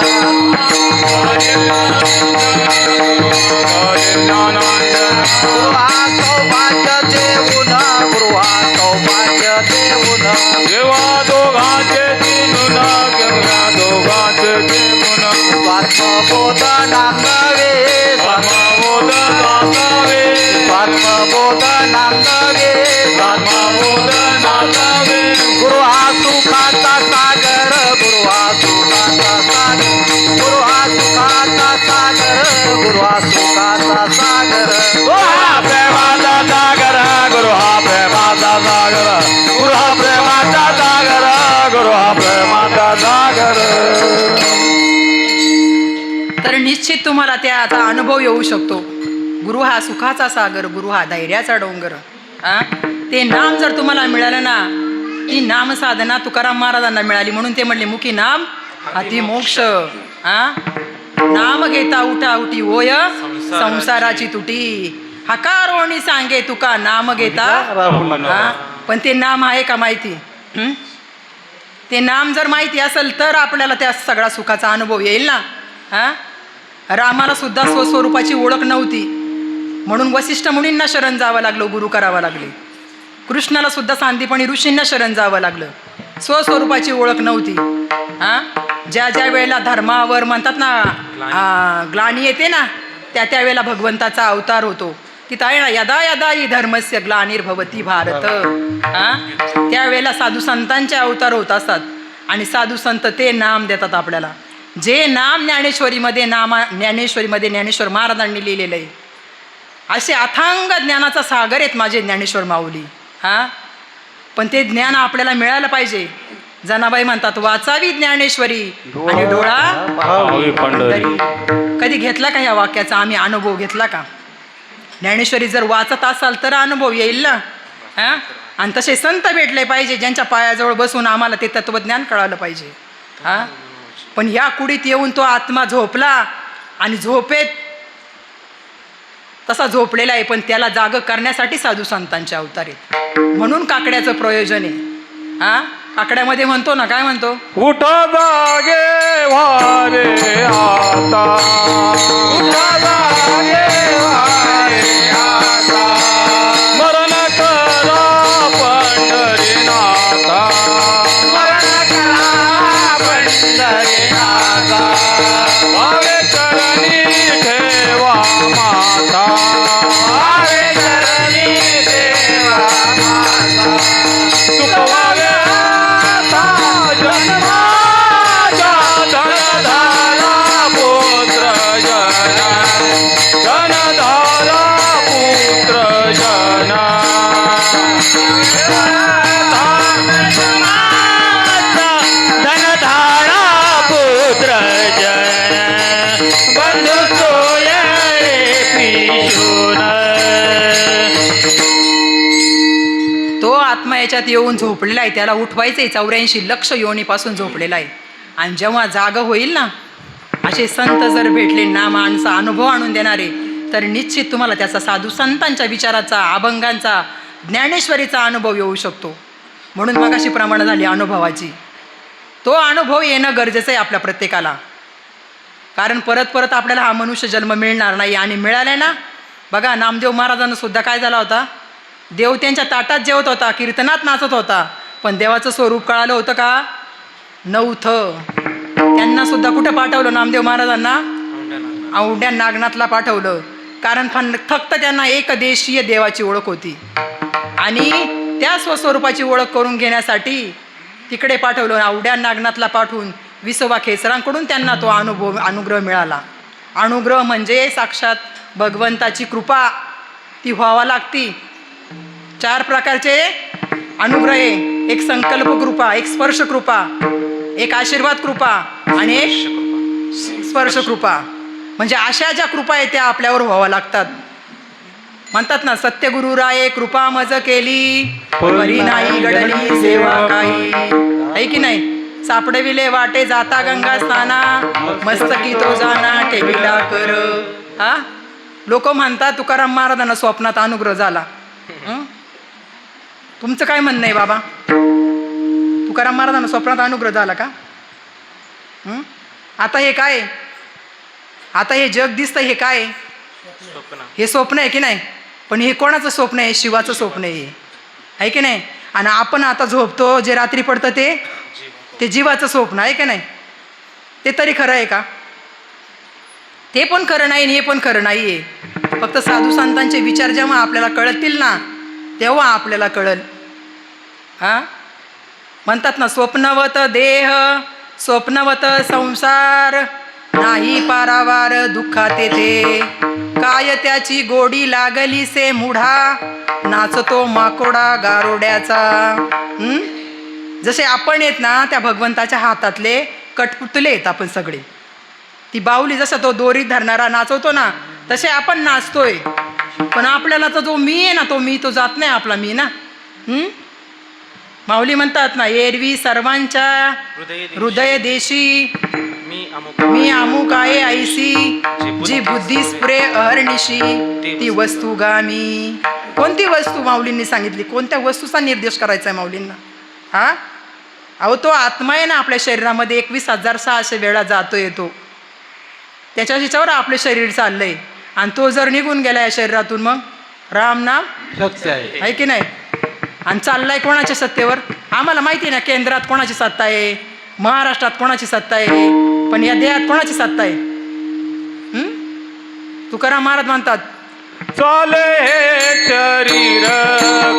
गुरुवा सौभाग्य देऊन गुरुवा सौभाग्य देऊन देवा दोघांचे तीन गंगा दोघांचे देऊन स्वात्मबोध नांदवे स्वात्मबोध नांदावे स्वात्मबोध नांदवे स्वात्मबोध नांदावे गुरु हा सुखाचा सागर गुरु हा सुखाचा सागर गुरु हा सुखाचा सागर गुरु हा सुखाचा सागर गुरु हा प्रेमाचा सागर गुरु हा प्रेमाचा सागर गुरु हा प्रेमाचा सागर गुरु हा प्रेमाचा सागर. तर निश्चित तुम्हाला त्याचा अनुभव येऊ शकतो. गुरु हा सुखाचा सागर, गुरु हा धैर्याचा डोंगर. ते नाम जर तुम्हाला मिळालं ना, ती नाम साधना तुकाराम महाराजांना मिळाली, म्हणून ते म्हणले मुखी नाम अति मोक्ष. नाम घेता उठा उठी होय संसाराची तुटी, हकारोणी सांगे तुका नाम घेता. पण ते नाम आहे का माहिती? ते नाम जर माहिती असेल तर आपल्याला त्या सगळा सुखाचा अनुभव येईल ना. रामाला सुद्धा स्वस्वरूपाची ओळख नव्हती, म्हणून वसिष्ठ मुनींना शरण जावं लागलं, गुरु करावं लागले. कृष्णाला सुद्धा सांदीपणी ऋषींना शरण जावं लागलं, स्वस्वरूपाची ओळख नव्हती. ज्या ज्या वेळेला धर्मावर म्हणतात ना ग्लानी येते ना, त्या त्यावेळेला भगवंताचा अवतार होतो. तिथं आहे ना, यदा यदा ही धर्मस्य ग्लानिर्भवती भारत. त्यावेळेला साधू संतांचे अवतार होत असतात, आणि साधू संत ते नाम देतात आपल्याला. जे नाम ज्ञानेश्वरीमध्ये ज्ञानेश्वर महाराजांनी लिहिलेलं आहे. असे अथांग ज्ञानाचा सागर आहेत माझे ज्ञानेश्वर माऊली. पण ते ज्ञान आपल्याला मिळालं पाहिजे. जनाबाई म्हणतात वाचावी ज्ञानेश्वरी आणि डोळा पंढरी. कधी घेतला का या वाक्याचा आम्ही अनुभव घेतला का? ज्ञानेश्वरी जर वाचत असाल तर अनुभव येईल ना. आणि तसे संत भेटले पाहिजे, ज्यांच्या पायाजवळ बसून आम्हाला ते तत्वज्ञान कळालं पाहिजे. पण या कुडीत येऊन तो आत्मा झोपला, आणि झोपेत तसा झोपलेला आहे, पण त्याला जाग करण्यासाठी साधू संतांचे अवतार आहेत. म्हणून काकड्याचं प्रयोजन आहे. काकड्यामध्ये म्हणतो ना, काय म्हणतो? उठ जागे वारे आता, उठ जागे वारे आता, मरण करा पंढरीनाथा, मरण करा पंढरीनाथा, भावे चरणी ठेवा माता, भावे चरणी देवा माता, सुखवावे जन्माच्या धनधारा पुत्र जना, धनधारा पुत्र जना, धनधारा पुत्र जना, बंधू सोये पिशून. तो आत्मा याच्यात येऊन झोपलेला आहे, त्याला उठवायचं आहे. 84 लक्ष योनीपासून झोपलेला आहे. आणि जेव्हा जाग होईल ना, असे संत जर भेटले ना, माणसा अनुभव आणून देणारे, तर निश्चित तुम्हाला त्याचा साधू संतांच्या विचाराचा, अभंगांचा, ज्ञानेश्वरीचा अनुभव येऊ शकतो. म्हणून मगाशी प्रमाण झाली अनुभवाची. तो अनुभव येणं गरजेचं आहे आपल्या प्रत्येकाला. कारण परत परत आपल्याला हा मनुष्य जन्म मिळणार नाही. आणि मिळाले ना, बघा नामदेव महाराजांना सुद्धा काय झाला होता? देव त्यांच्या ताटात जेवत होता, कीर्तनात नाचत होता, पण देवाचं स्वरूप कळालं होतं का? नव्हतं. त्यांना सुद्धा कुठं पाठवलं नामदेव महाराजांना? औंढ्या नागनाथला पाठवलं. कारण फक्त त्यांना एकदेशीय देवाची ओळख होती, आणि त्या स्वस्वरूपाची ओळख करून घेण्यासाठी तिकडे पाठवलं. औंढ्या नागनाथला पाठवून विसोबा खेचरांकडून त्यांना तो अनुग्रह मिळाला. अनुग्रह म्हणजे साक्षात भगवंताची कृपा, ती व्हावा लागती. 4 प्रकारचे अनुग्रह आहे. एक संकल्प कृपा, एक स्पर्श कृपा, एक आशीर्वाद कृपा, आणि एक स्पर्श कृपा. म्हणजे अशा ज्या कृपा आहेत त्या आपल्यावर व्हाव्या लागतात. म्हणतात ना, सत्यगुरु राये कृपा मज केली, परी नाही घडली सेवा काही. आहे की नाही? सापडविले वाटे जाता गंगा स्नाना, मस्तकी तो जाना ठेविला कर. हा, लोक म्हणतात तुकाराम महाराजांना स्वप्नात अनुग्रह झाला. तुमचं काय म्हणणं आहे बाबा? तुकाराम महाराजांना स्वप्नात अनुग्रह झाला का? आता हे काय? आता हे जग दिसतं हे काय? हे स्वप्न आहे की नाही? पण हे कोणाचं स्वप्न आहे? शिवाचं स्वप्न आहे की नाही? आणि आपण आता झोपतो, जे रात्री पडतं ते जीवाचं स्वप्न आहे की नाही? ते तरी खरं आहे का? ते पण खरं नाही आणि हे पण खरं नाही आहे. फक्त साधू संतांचे विचार जेव्हा आपल्याला कळतील ना, तेव्हा आपल्याला कळल. हां, म्हणतात ना, स्वप्नवत देह स्वप्नवत संसार, नाही पारावार दुःखात येते. काय त्याची गोडी लागली से मुढा, नाचतो माकोडा गारोड्याचा. जसे आपण येत ना, त्या भगवंताच्या हातातले कठपुतले आहेत आपण सगळे. ती बाहुली जसा तो दोरीत धरणारा नाचवतो ना, तसे आपण नाचतोय. पण आपल्याला तर जो मी आहे ना, तो मी तो जात नाही आपला मी ना. माऊली म्हणतात ना, एरवी सर्वांच्या हृदय देशी मी अमुक आहे ऐसी, जी बुद्धी स्प्रे अहर्निशी ती वस्तू गामी. कोणती वस्तू माऊलींनी सांगितली? कोणत्या वस्तूचा निर्देश करायचा आहे माऊलींना? हा, अहो तो आत्मा आहे ना आपल्या शरीरामध्ये, 21,600 वेळा जातो येतो. त्याच्यावर आपलं शरीर चाललंय. आणि तो जर निघून गेला या शरीरातून, मग राम नाम सत्य आहे की नाही? आणि चाललाय कोणाच्या सत्तेवर? आम्हाला माहिती आहे ना, केंद्रात कोणाची सत्ता आहे, महाराष्ट्रात कोणाची सत्ता आहे, पण या देहात कोणाची सत्ता आहे? तुकाराम महाराज म्हणतात, चाले हे शरीर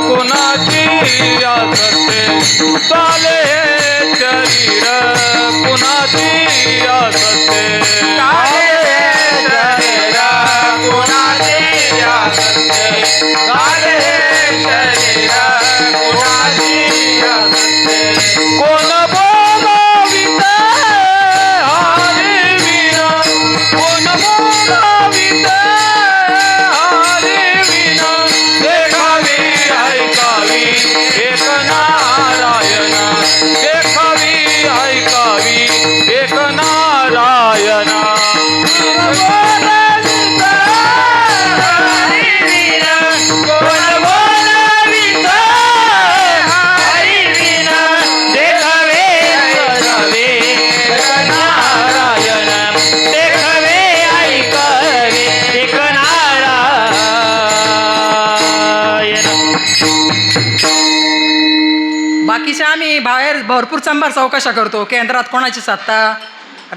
कुणाची असते, चाले हे शरीर कुणाची असते, चाले हे शरीर कुणाची असते, चाले हे शरीर कुणाची असते. कोण बोलावित हरी विना, कोण बोलावित हरी विना, देखावी ऐकावी एक नारायण, देखावी ऐकावी एक नारायण. बाकीच्या आम्ही बाहेर भरपूर चंबार चौकशा करतो, केंद्रात कोणाची सत्ता,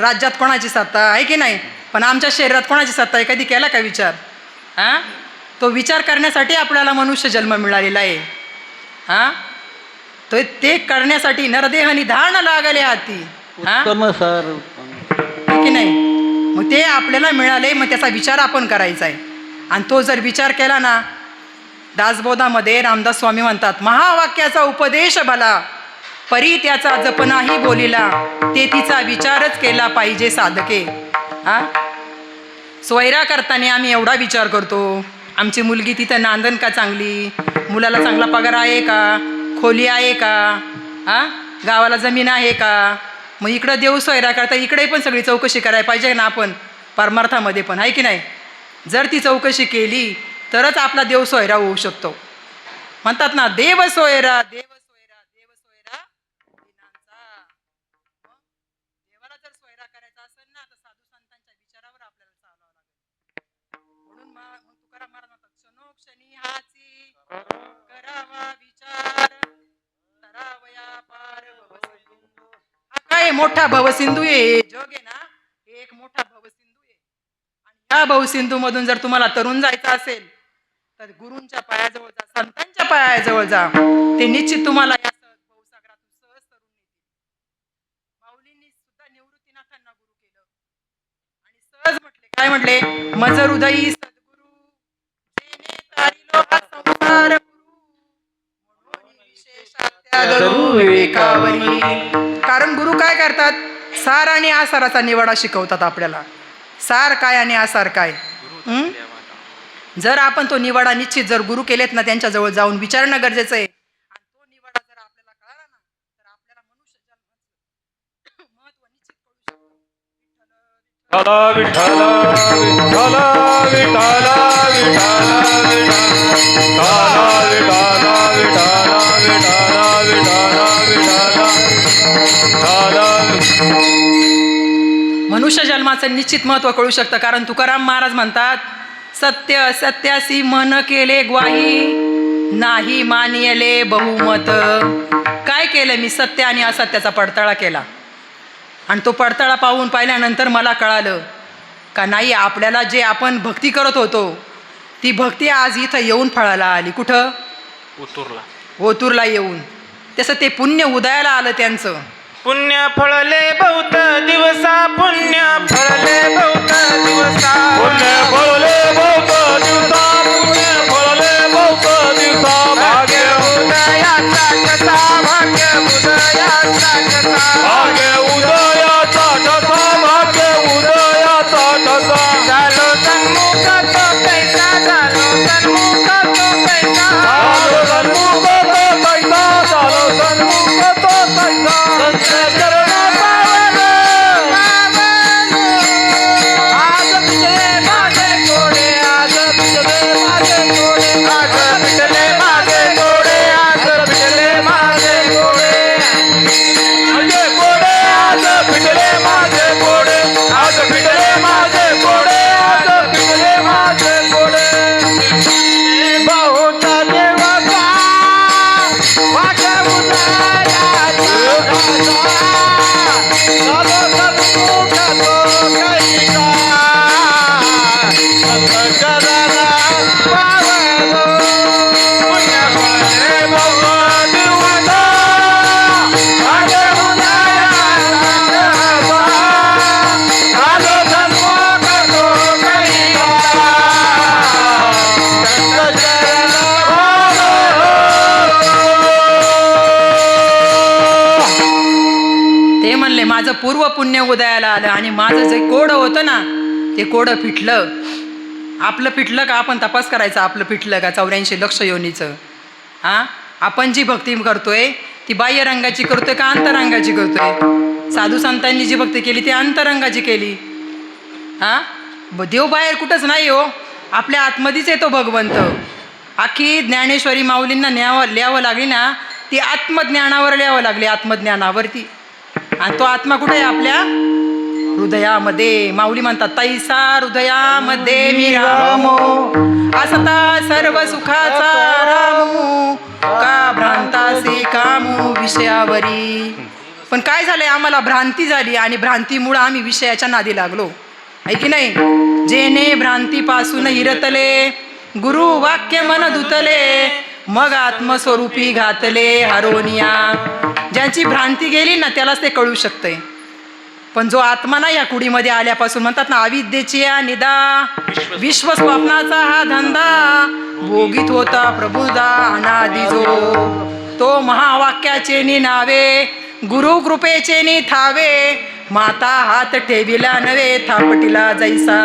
राज्यात कोणाची सत्ता आहे की नाही, पण आमच्या शरीरात कोणाची सत्ता आहे कधी केला का विचार? हां, तो विचार करण्यासाठी आपल्याला मनुष्य जन्म मिळालेला आहे. हां, तो ते करण्यासाठी नरदेह निधान लागले हाती. हां, सर की नाही? मग ते आपल्याला मिळाले, मग त्याचा विचार आपण करायचा आहे. आणि तो जर विचार केला ना, दासबोधामध्ये रामदास स्वामी म्हणतात, महावाक्याचा उपदेश भला, परी त्याचा जप नाही बोलिला, ते तिचा विचारच केला पाहिजे साधके. हा, स्वैरा करताना आम्ही एवढा विचार करतो, आमची मुलगी तिथं नांदन का चांगली, मुलाला चांगला पगार आहे का, खोली आहे का, हा, गावाला जमीन आहे का. मग इकडं देव स्वैरा करता, इकडे पण सगळी चौकशी करायला पाहिजे ना आपण, परमार्थामध्ये पण आहे की नाही? जर ती चौकशी केली तरच आपला देव सोयरा होऊ शकतो. म्हणतात ना, देव सोयरा देव सोयरा देव सोयरा दिनांचा. देवाला जर सोयरा करायचा असेल ना, तर साधू संतांच्या विचारावर आपल्याला चालावं लागेल. म्हणून मग तुकाराम महाराज म्हणतात, क्षणोक्षणी हाची करावा विचार, तरावया पार भवसिंधू. हा काय मोठा भवसिंधू आहे, जग आहे ना, हे एक मोठा भवसिंधू आहे. आणि ह्या भवसिंधू मधून जर तुम्हाला तरुण जायचं असेल तर गुरूंच्या पायाजवळ जा, संतांच्या पायाजवळ जा, ते निश्चित तुम्हाला या भवसागरातून सहज तरुण नेतील. माऊलींनी सुद्धा निवृत्तीनाथांना गुरु केलं आणि सहज म्हटले, काय म्हटले? मज हृदयी सद्गुरु जेने तारिलो हा संसार गुरु, म्हणून विशेषात्या धरू विवेकावरी. कारण गुरु काय करतात? सार आणि आसाराचा निवाडा शिकवतात आपल्याला. सार काय आणि आसार काय. जर आपण तो निवाडा निश्चित जर गुरु केलेत ना त्यांच्याजवळ जाऊन विचारणं गरजेचं आहे. आणि तो निवाडा जर आपल्याला कळाला ना तर आपल्याला मनुष्य जन्माचं महत्व निश्चित कळू शकतं. विठ्ठल विठ्ठल विठ्ठल विठ्ठल मनुष्य जन्माचं निश्चित महत्व कळू शकतं. कारण तुकाराम महाराज म्हणतात, सत्य असत्यासी मन केले ग्वाही, नाही मानियले बहुमत. काय केलं मी? सत्य आणि असत्याचा पडताळा केला आणि तो पडताळा पाहिल्यानंतर मला कळालं का नाही, आपल्याला जे आपण भक्ती करत होतो ती भक्ती आज इथं येऊन फळाला आली. कुठं? ओतूरला येऊन. तसं ते पुण्य उदयाला आलं त्यांचं. पुण्य फळले बहुत दिवसा, पुण्य फळले बहुत दिवसा, पुण्य फळले बहुत दिवसा, पुण्य फळले बहुत दिवसा. भाग्य उदयाचा कसा, भाग्य उदयाचा कसा, भाग्य उदयाचा ठसा, भाग्य उदयाचा ठसा. झालो सन्मुख तो पैसा, झालो सन्मुख तो पैसा, झालो सन्मुख तो पैसा, झालो सन्मुख तो पैसा. संत चरण पावलो, आज पिटले माझे घोडे, आज पिटले माझे घोडे, आज पिटले माझे घोडे, आज पिटले माझे घोडे, माझे घोडे आज पिटले, माझे घोडे आज पिटले, माझे घोडे आज पिटले, माझे घोडे. बहुत देवता वाक्य उदयाचा कसा, झालो सन्मुख तो कैसा, संत चरण पावलो. पुण्य फळले बहुत दिवसा, भाग्य उदयाचा कसा, झालो सन्मुख तो कैसा, संत चरण पावलो. ते म्हणले माझं पूर्व पुण्य उदयाला आलं आणि माझं जे कोडं होतं ना ते कोडं फिटलं. आपलं फिटलं का? आपण तपास करायचा, आपलं फिटलं का 84 लक्ष योनीचं. आपण जी भक्ती करतोय ती बाह्य रंगाची करतोय का अंतरंगाची करतोय? साधू संतांनी जी भक्ती केली ती अंतरंगाची केली. देव बाहेर कुठंच नाही हो, आपल्या आतमध्येच येतो भगवंत. अख्खी ज्ञानेश्वरी माऊलींना लिहावं लागली ना ती आत्मज्ञानावर लिहावं लागली, आत्मज्ञानावरती. आणि तो आत्मा कुठे आहे? आपल्या हृदयामध्ये. माऊली म्हणतात, तैसा हृदयामध्ये मी रामो, असता सर्व सुखाचा रामू, का भ्रांतासी कामू विषयावरी. पण काय झालंय? आम्हाला भ्रांती झाली आणि भ्रांतीमुळे आम्ही विषयाच्या नादी लागलो, आहे की नाही? जेने भ्रांतीपासून हिरतले, गुरु वाक्य मन धुतले, मग आत्मस्वरूपी घातले हरोनिया. ज्यांची भ्रांती गेली ना त्यालाच ते कळू शकतंय. पण जो आत्मा ना या कुडीमध्ये आल्यापासून म्हणतात ना, अविद्येची या निदा, विश्वस्वप्नाचा हा धंदा, भोगीत होता प्रभुदा अनादि जो. तो महावाक्याचे नि नावे, गुरु कृपेचे नि थावे, माता हात ठेविला नवे थापटीला जैसा.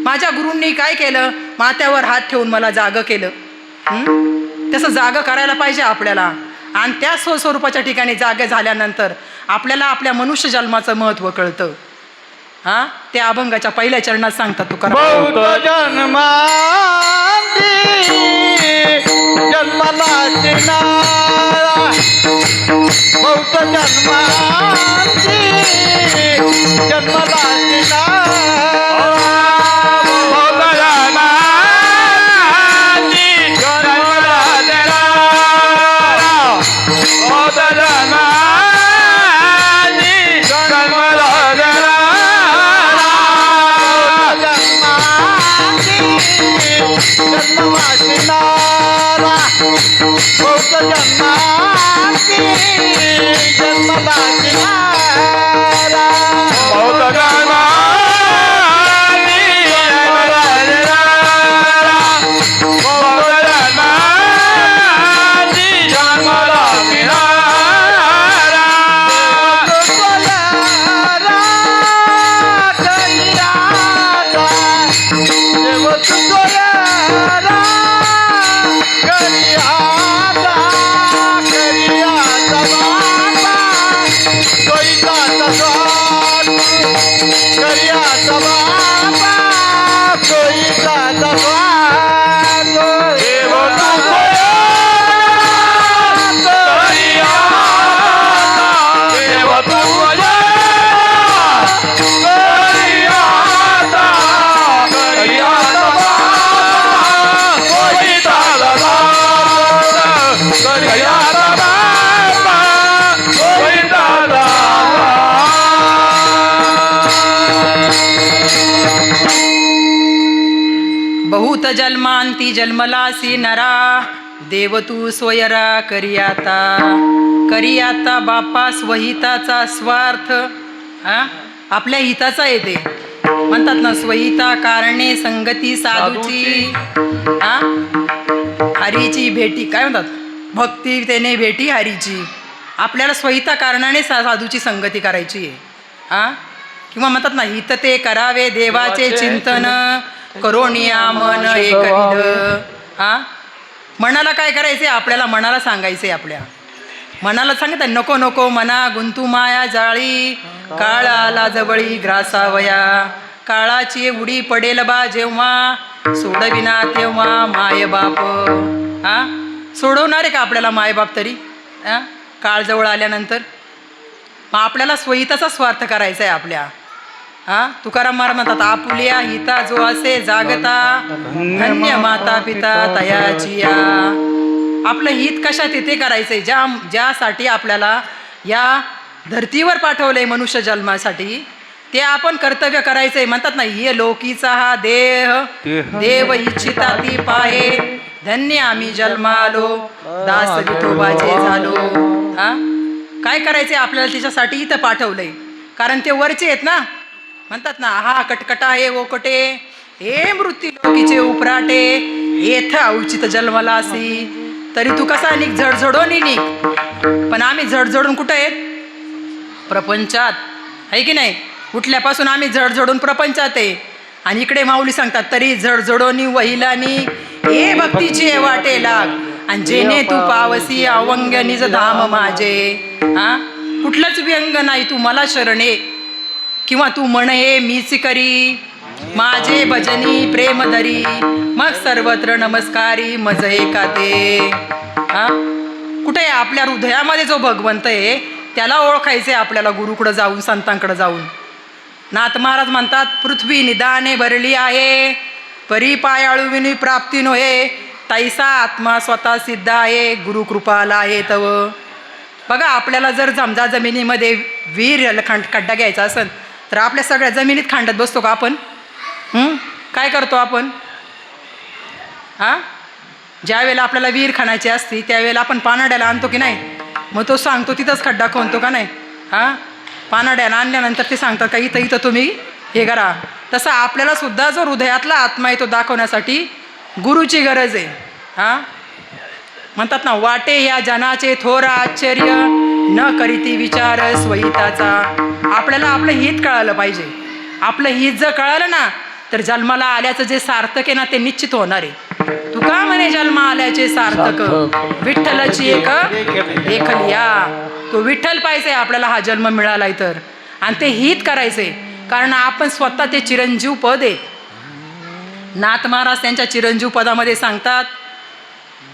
माझ्या गुरूंनी काय केलं? मात्यावर हात ठेवून मला जागं केलं. तसं जागं करायला पाहिजे आपल्याला. आणि त्या स्वस्वरूपाच्या ठिकाणी जागे झाल्यानंतर आपल्याला आपल्या मनुष्य जन्माचं महत्त्व कळतं. ते अभंगाच्या पहिल्या चरणात सांगतात तुकाराम. बहुत जन्माला देणारा, बहुत जन्माला देणारा, तुझ्या करियाता करियाता वैताला करियाता बाबा वैताला बहुत जन्मांती जन्मलासी नरा देव तू स्वयरा करियाता बापा स्वहिताचा स्वार्थ आपल्या हिताचा येते म्हणतात ना स्वहिता कारणे संगती साधूची हरीची भेटी काय म्हणतात भक्ती तेने भेटी हरीची आपल्याला स्वहिता कारणाने साधूची संगती करायची आहे किंवा म्हणतात ना हित ते करावे देवाचे चिंतन करोनिया मन एकविध मनाला काय करायचे आपल्याला मनाला सांगायचे आपल्या मनाला सांगत नको नको मना गुंतू माया जाळी काळ आला जवळी ग्रासावया काळाची उडी पडेल बा जेव्हा सोडविना तेव्हा मायबाप सोडवणार आहे का आपल्याला मायबाप तरी काळ जवळ आल्यानंतर मग आपल्याला स्वहिताचा स्वार्थ करायचा आहे आपल्या तुकाराम महाराज म्हणतात आपुल्या हिता जो असे जागता धन्य माता पिता तयाची आपलं हित कशात येते करायचंय ज्यासाठी आपल्याला या धर्तीवर पाठवलंय मनुष्य जन्मासाठी ते आपण कर्तव्य करायचंय म्हणतात ना हे लोकीचा हा देह देव इच्छिता ती पाहे धन्य आम्ही जन्मालो दास विठोबाचे झालो काय करायचंय आपल्याला त्याच्यासाठी इथं पाठवलंय कारण ते वरचे आहेत ना म्हणतात ना हा कटकटा हे ओकटे हे मृत्यू लोकीचे उपराटे येथ औचित जन्मला असी तरी तू कसा निघ झडझडून निघ पण आम्ही झडझडून कुठं आहेत प्रपंचात आहे की नाही उठल्यापासून आम्ही झडझडून प्रपंचात आहे आणि इकडे माऊली सांगतात तरी झडझडोनी वहिलानी हे भक्तीची वाटे लाग आणि जेने तू पावसी अवंग निज धाम माझे कुठलंच व्यंग नाही तू मला शरणे किंवा तू म्हणे मीच करी माझे भजनी प्रेम धरी मग सर्वत्र नमस्कारी मज का ते कुठे आपल्या हृदयामध्ये जो भगवंत आहे त्याला ओळखायचे आपल्याला गुरुकडं जाऊन संतांकडे जाऊन नाथ महाराज म्हणतात पृथ्वी निदाने भरली आहे परी पायाळुविनी प्राप्ती नोहे तैसा आत्मा स्वतः सिद्ध आहे गुरुकृपाला आहे तव बघा आपल्याला जर समजा जमिनीमध्ये वीर खड्डा घ्यायचा असेल तर आपल्या सगळ्या जमिनीत खांडत बसतो का आपण काय करतो आपण ज्यावेळेला आपल्याला विहीर खणायची असती त्यावेळेला आपण पानाड्याला आणतो की नाही मग तो सांगतो तिथंच खड्डा खणतो का नाही पानाड्याला आणल्यानंतर ते सांगतात का इथं इथं तुम्ही हे करा तसं आपल्याला सुद्धा जो हृदयातला आत्मा आहे तो दाखवण्यासाठी गुरुची गरज आहे म्हणतात ना वाटे या जनाचे थोर आश्चर्य न करीती विचार स्वहिताचा आपल्याला आपलं हित कळालं पाहिजे आपलं हित जर कळालं ना तर जन्माला आल्याचं जे सार्थक आहे ना ते निश्चित होणार आहे तू का म्हणे जन्मा आल्याचे सार्थक विठ्ठलाची एक देखलिया तो विठ्ठल पाहिजे आपल्याला हा जन्म मिळालाय तर आणि ते हित करायचे कारण आपण स्वतः ते चिरंजीव पद आहे नाथ महाराज त्यांच्या चिरंजीव पदामध्ये सांगतात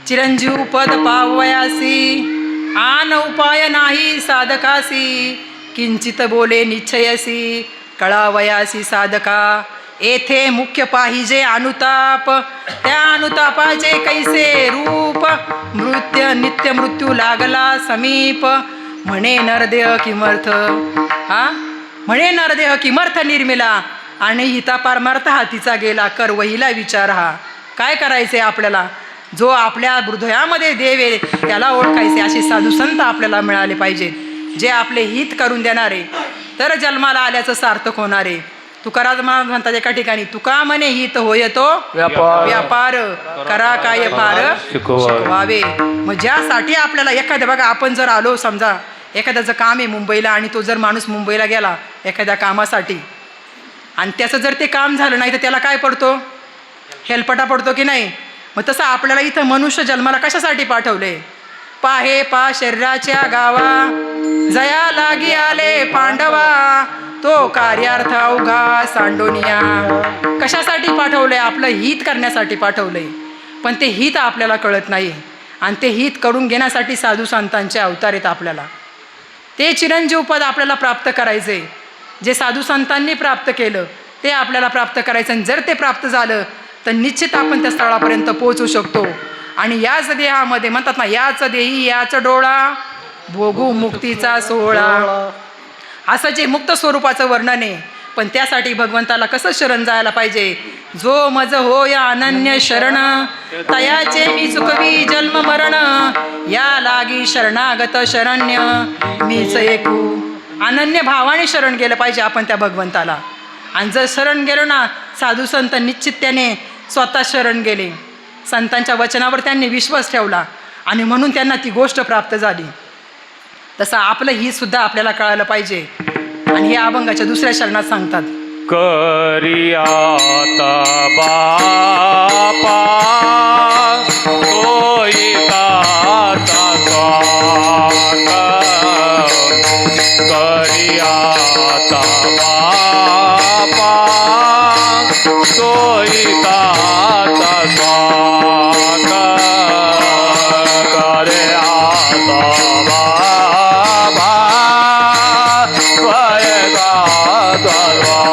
चिरंजीव पद पावयासी आन उपाय नाही साधकासी किंचित बोले निश्चयसी कळावयासी साधका येथे मुख्य पाहिजे अनुताप त्या अनुतापाचे कैसे रूप नित्य मृत्यू लागला समीप म्हणे नरदेह किमर्थ म्हणे नरदेह किमर्थ निर्मिला आणि हिता पारमार्थ हातीचा गेला कर वहिला विचार काय करायचे आपल्याला जो आपल्या हृदयामध्ये देव आहे त्याला ओळखायचे असे साधू संत आपल्याला मिळाले पाहिजे जे आपले हित करून देणारे तर जन्माला आल्याचं सार्थक होणार आहे तुकाराम महाराज म्हणतात एका ठिकाणी तुका म्हणे हित होय तो व्यापार करा काय फार शिकवावे मग ज्यासाठी आपल्याला एखाद्या बघा आपण जर आलो समजा एखाद्याचं काम आहे मुंबईला आणि तो जर माणूस मुंबईला गेला एखाद्या कामासाठी आणि त्याचं जर ते काम झालं नाही तर त्याला काय पडतो हेलपटा पडतो की नाही मग तसं आपल्याला इथं मनुष्य जन्माला कशासाठी पाठवले पाहे पा शरीराच्या गावा जया लागी आले पांडवा तो कार्यार्थ अवघा सांडोनिया कशासाठी पाठवलंय आपलं हित करण्यासाठी पाठवलंय पण ते हित आपल्याला कळत नाही आणि ते हित करून घेण्यासाठी साधू संतांचे अवतार आहेत आपल्याला ते चिरंजीव पद आपल्याला प्राप्त करायचे, जे साधू संतांनी प्राप्त केलं ते आपल्याला प्राप्त करायचं. आणि जर ते प्राप्त झालं तर निश्चित आपण त्या स्थळापर्यंत पोहोचू शकतो. आणि याच देहामध्ये म्हणतात ना, याच देही याच डोळा भोगू मुक्तीचा सोहळा, असं जे मुक्त स्वरूपाचं वर्णन आहे. पण त्यासाठी भगवंताला कसं शरण जायला पाहिजे? जो मज हो या अनन्य शरण, तयाचे मी चुकवी जन्म मरण, या लागी शरणागत शरण्य मीच एकू. अनन्य भावाने शरण गेलं पाहिजे आपण त्या भगवंताला. आणि जर शरण गेलो ना, साधू संत निश्चित त्याने स्वतः शरण गेले, संतांच्या वचनावर त्यांनी विश्वास ठेवला आणि म्हणून त्यांना ती गोष्ट प्राप्त झाली. तसं आपलं ही सुद्धा आपल्याला कळायला पाहिजे. आणि या अभंगाच्या दुसऱ्या शरणात सांगतात, करियाता बापा सोयिताचा स्वागत, करियाता बापा सोयिताचा स्वागत, करियाता बाबा स्वयंगाचा स्वागत,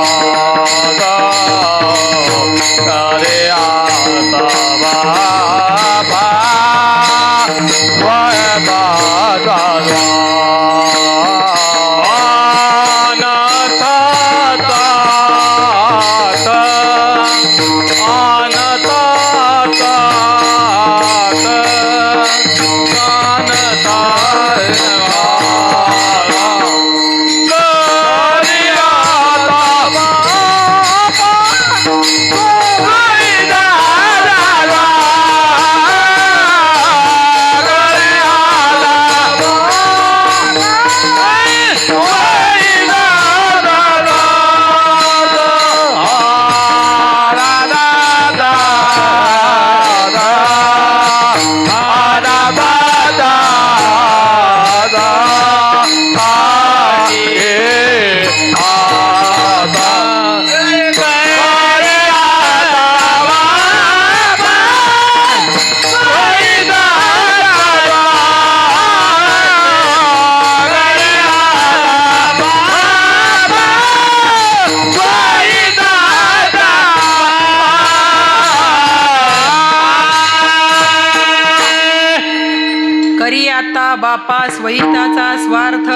करियाता बाबा स्वयंगाचा बापा स्वहिताचा स्वार्थ,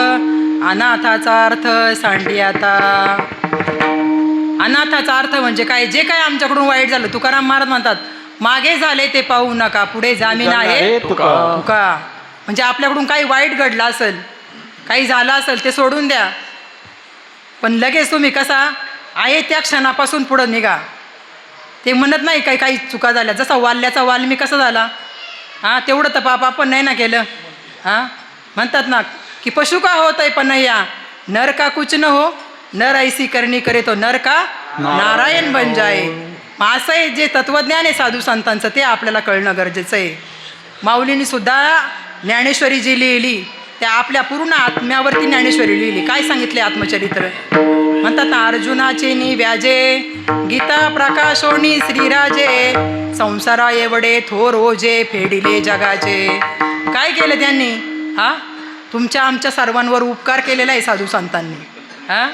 अनाथाचा अर्थ सांडियाता. अनाथाचा अर्थ म्हणजे काय? जे काय आमच्याकडून वाईट झालं, तुकाराम महाराज म्हणतात, मागे झाले ते पाहू नका, पुढे जामीन आहे तुका. म्हणजे आपल्याकडून काही वाईट घडलं असेल, काही झालं असेल, ते सोडून द्या. पण लगेच तुम्ही कसा आहे त्या क्षणापासून पुढं निघा. ते म्हणत नाही काही काही चुका झाल्या, जसा वाल्याचा वाल्मी कसा झाला, हां तेवढं तर पाप आपण नाही ना केलं. हां म्हणतात ना की पशु का होत आहे पनैया, नर का कुछ न हो, नर ऐसी करणी करे तो नर का नारायण बन जाए. मग असं आहे जे तत्वज्ञान आहे साधू संतांचं, ते आपल्याला कळणं गरजेचं आहे. माऊलींनी सुद्धा ज्ञानेश्वरी जी लिहिली त्या आपल्या पूर्ण आत्म्यावरती ज्ञानेश्वरी लिहिली. काय सांगितले आत्मचरित्र? म्हणतात ना, अर्जुनाचे नि व्याजे, गीता प्रकाशोनी श्रीराजे, संसारा एवढे थोर ओझे फेडिले जगाचे. काय केलं त्यांनी? हां तुमच्या आमच्या सर्वांवर उपकार केलेला आहे साधू संतांनी. हां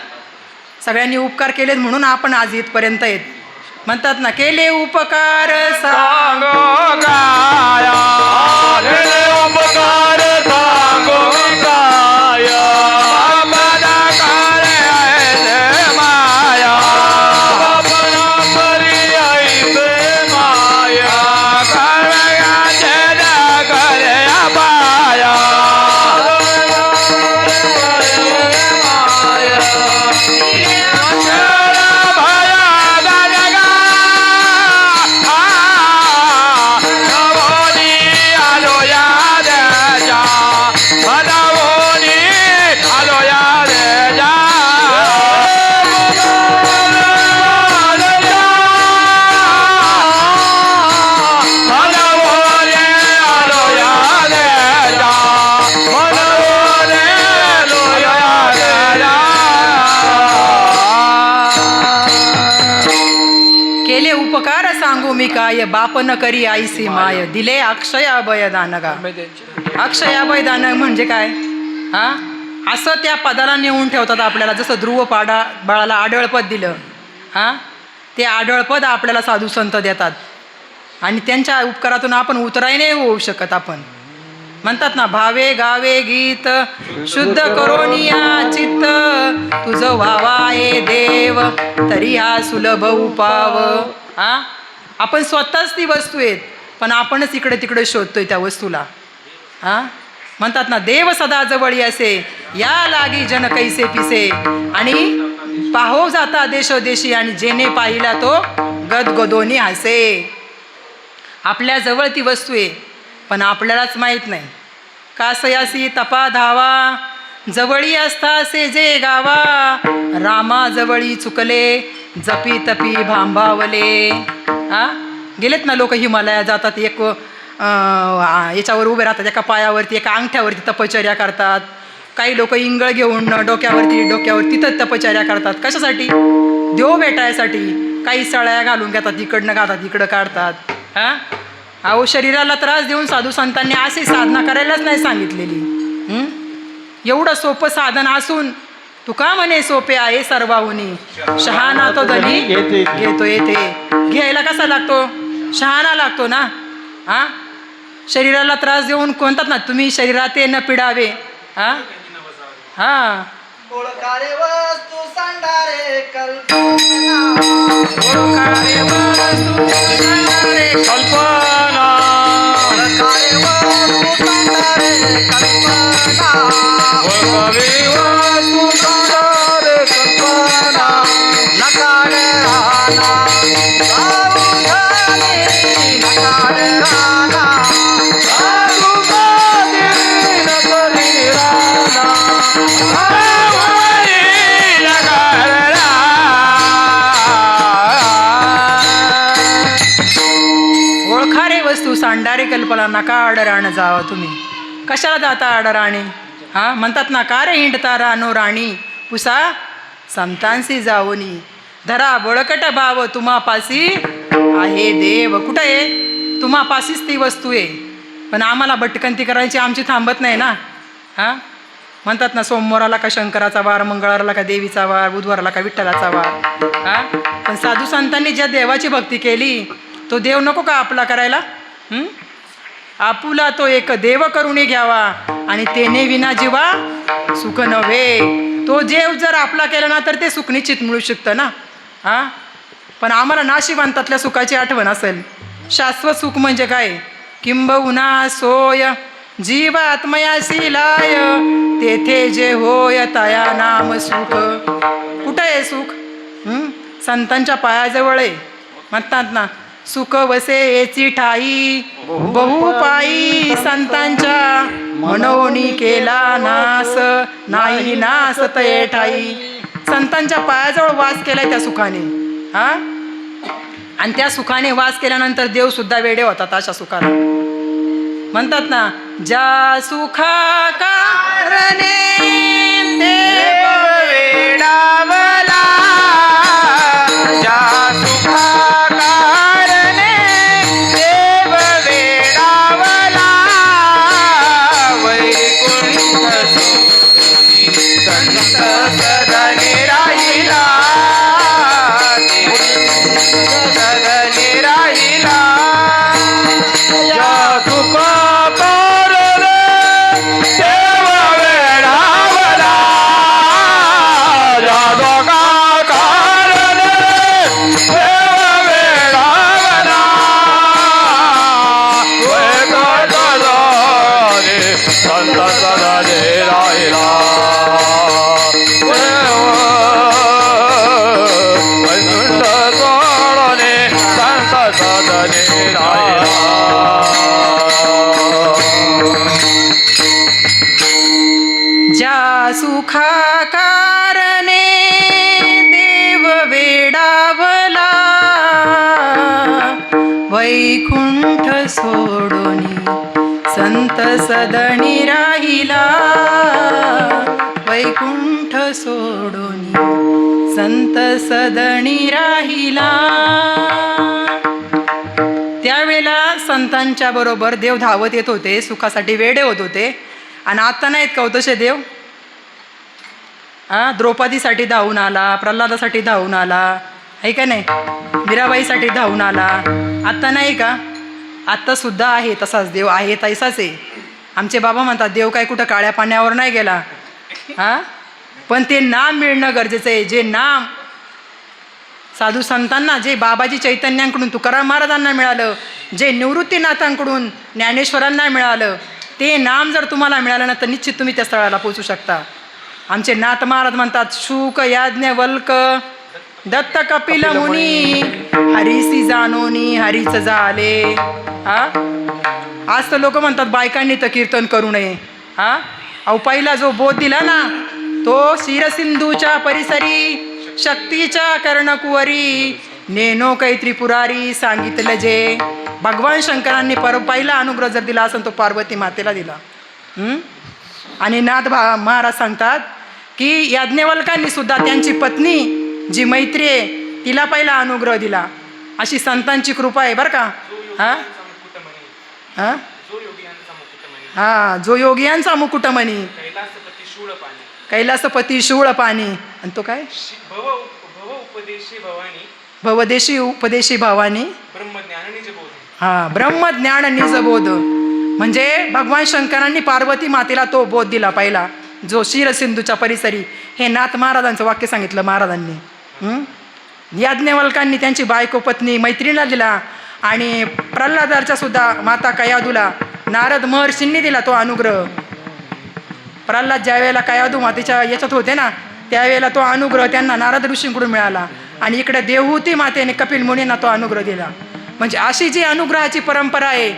सगळ्यांनी उपकार केलेत म्हणून आपण आज इथपर्यंत येत. म्हणतात ना, केले उपकार सांगो गाया, केले उपकार सांगो गाया, आपला कार्य ऐसे माया, अपना परी ऐसे माया, कर्याचे करे पाया, मी काय बाप न करी आईसी माय, दिले अक्षय अभयदान. का अक्षय अभयदान म्हणजे काय? हा असं त्या पदाला नेऊन ठेवतात आपल्याला. जसं ध्रुव बाळाला आढळपद दिलं, हां, ते आढळपद आपल्याला साधू संत देतात आणि त्यांच्या उपकारातून आपण उतराई नाही होऊ शकत. आपण म्हणतात ना, भावे गावे गीत शुद्ध करोनिया चित्त, तुझं व्हावा ये देव तरी हा सुलभ उपाव. हां, आपण स्वतःच ती वस्तू आहेत, पण आपणच इकडे तिकडे शोधतोय त्या वस्तूला. हां, म्हणतात ना, देव सदा जवळी असे या लागी जन कैसे पिसे, आणि पाहो जाता देशोदेशी आणि जेने पाहिला तो गदगदोनी हसे. आपल्या जवळ ती वस्तू आहे, पण आपल्यालाच माहीत नाही. कासयासी तपा धावा जवळी असतासे जे गावा, रामा जवळी चुकले जपी तपी भांबावले. हां, गेलेत ना लोक हिमालयात जातात, एक याच्यावर उभे राहतात, एका पायावरती एका अंगठ्यावरती तपश्चर्या करतात. काही लोक इंगळ घेऊन डोक्यावर तिथं तपश्चर्या करतात. कशासाठी? देव भेटायसाठी. काही सळ्या घालून घेतात, इकडनं घालतात इकडं काढतात. हां, अहो शरीराला त्रास देऊन साधू संतांनी अशी साधना करायलाच नाही सांगितलेली. एवढं सोपं साधन असून तुका म्हणे सोपे आहे सर्वाहुनी, शहाणा तो धनी घेतो येथे. घ्यायला कसा लागतो? शहाणा लागतो ना. हां, शरीराला त्रास देऊन कोणतात ना, तुम्ही शरीरात न पिडावे. हां हां, ओळखारे वस्तू सांडारे कल्पना, ओळखारे वस्तू सांडारे कल्पना, ओळखारे वस्तू सांडारे कल्पना, ओळखावे वस्तू सांडारे कल्पना, नकारे राहना सावधानी, नकारे राहना साधुवादी नकली राना, सावधानी नकली राना. ओळखारे वस्तू सांडारे कल्पना, नका आडराण जावा तुम्ही. कशाला जाता आडराणे? हां, म्हणतात ना, का रे हिंडता रानो राणी, पुसा संतांशी जावोनी. धरा बळकट भाव तुम्हापासी आहे देव. कुठं आहे? तुम्हापासीच ती वस्तू आहे, पण आम्हाला भटकंती करायची आमची थांबत नाही ना. हां, म्हणतात ना, सोमवाराला का शंकराचा वार, मंगळवाराला का देवीचा वार, बुधवाराला का विठ्ठलाचा वार. हां, पण साधू संतांनी ज्या देवाची भक्ती केली तो देव नको का आपला करायला? आपुला तो एक देव करून घ्यावा आणि तेने विना जीवा सुख नव्हे. तो देव जर आपला केला ना तर ते सुख निश्चित मिळू शकतं ना. हां, पण आम्हाला नाशिवंतातल्या सुखाची आठवण असेल. शाश्वत सुख म्हणजे काय? किंबहुना सोय जीवात्मयासी लाय, तेथे जे होय तया नाम सुख. कुठं आहे सुख? संतांच्या पायाजवळ आहे. म्हणतात ना, सुख वसे येची ठाई, बहुपाई संतांच्या मनोनी केला नास, नाही नास तये ठाई. संतांच्या पायाजवळ वास केलाय त्या सुखाने. हां, आणि त्या सुखाने वास केल्यानंतर देव सुद्धा वेडे होतात अशा सुखाला. म्हणतात ना, ज्या सुखा कारणे देव वेडावला, ज्या सुखा कारणे देव वेडावला, वैकुंठ सोडून संत सदनी राहिला, सदनी राहिला. ज्या सुखा कारणे देव वेडावला, ज्या सुखा कारणे देव वेडावला, वैकुंठ सोडून संत सदनी राहिला. वैकुंठ सोडून संत सदनी राहिला. ज्या सुखा कारणे देव वेडावला, वैकुंठ सोडोनी संत सदनी राहिला, वैकुंठ सोडोनी संत सदनी राहिला. त्यावेळेला संतांच्या बरोबर देव धावत येत होते, सुखासाठी वेडे होत होते. आणि आता नाहीत का हो तसे देव? द्रौपदीसाठी धावून आला, प्रल्हादासाठी धावून आला, आहे का नाही, मीराबाईसाठी धावून आला. आत्ता नाही का, आत्तासुद्धा आहे तसाच देव आहे, तैसाच आहे. आमचे बाबा म्हणतात देव काय कुठं काळ्या पाण्यावर नाही गेला. पण ते नाम मिळणं गरजेचं आहे. जे नाम साधू संतांना, जे बाबाजी चैतन्यांकडून तुकाराम महाराजांना मिळालं, जे निवृत्तीनाथांकडून ज्ञानेश्वरांना मिळालं, ते नाम जर तुम्हाला मिळालं ना तर निश्चित तुम्ही त्या स्थळाला पोचू शकता. आमचे नाथ महाराज म्हणतात, शुक याज्ञवल्क दत्त कपिल मुनी हरीसी जानोनी हरीच झाले. आज तर लोक म्हणतात बायकांनी तर कीर्तन करू नये. अहो पहिला जो बोध दिला ना तो क्षीरसिंधूच्या परिसरी शक्तीच्या कर्णकुवरी नेनो कै त्रिपुरारी सांगितलं जे. भगवान शंकरांनी पहिला अनुग्रह जर दिला असेल तो पार्वती मातेला दिला. आणि नाथ महाराज सांगतात की याज्ञवल्कांनी सुद्धा त्यांची पत्नी जी मैत्री आहे तिला पहिला अनुग्रह दिला. अशी संतांची कृपा आहे बरं का. जो योगियांचा मुकुटमणी कैलासपती शूळ पाणी. आणि तो काय भवदेशी उपदेशी भावानी ब्रह्मज्ञान निजबोध. म्हणजे भगवान शंकरांनी पार्वती मातेला तो बोध दिला पहिला, जो क्षीरसिंधूच्या परिसरी. हे नाथ महाराजांचं वाक्य सांगितलं महाराजांनी. याज्ञवल्कांनी त्यांची बायको पत्नी मैत्रिणीला दिला. आणि प्रल्हादाच्या सुद्धा माता कयादूला नारद महर्षींनी दिला तो अनुग्रह. प्रल्हाद ज्या वेळेला कयादू मातेच्या याच्यात होते ना त्यावेळेला तो अनुग्रह त्यांना नारद ऋषींकडून मिळाला. आणि इकडे देवहूती मातेने कपिल मुनींना तो अनुग्रह दिला. म्हणजे अशी जी अनुग्रहाची परंपरा आहे,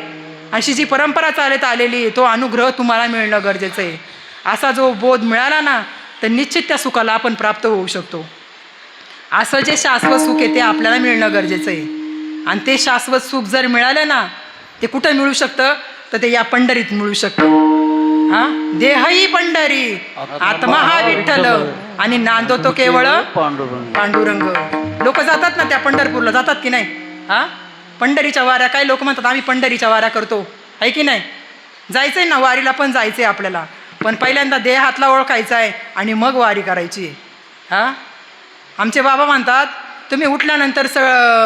अशी जी परंपरा चालत आलेली तो अनुग्रह तुम्हाला मिळणं गरजेचं आहे. असा जो बोध मिळाला ना तर निश्चित त्या सुखाला आपण प्राप्त होऊ शकतो. असं जे शाश्वत सुख आहे ते आपल्याला मिळणं गरजेचं आहे. आणि ते शाश्वत सुख जर मिळालं ना ते कुठं मिळू शकतं तर ते या पंढरीत मिळू शकतं. देहही पंढरी आत्मा हा विठ्ठल आणि नांदो तो केवळ पांडुरंग. लोक जातात ना त्या पंढरपूरला, जातात की नाही. पंढरीच्या वाऱ्या, काही लोक म्हणतात आम्ही पंढरीच्या वाऱ्या करतो, आहे की नाही. जायचंय ना वारीला, पण जायचंय आपल्याला, पण पहिल्यांदा देहातला ओळखायचा आहे आणि मग वारी करायची आहे. आमचे बाबा म्हणतात तुम्ही उठल्यानंतर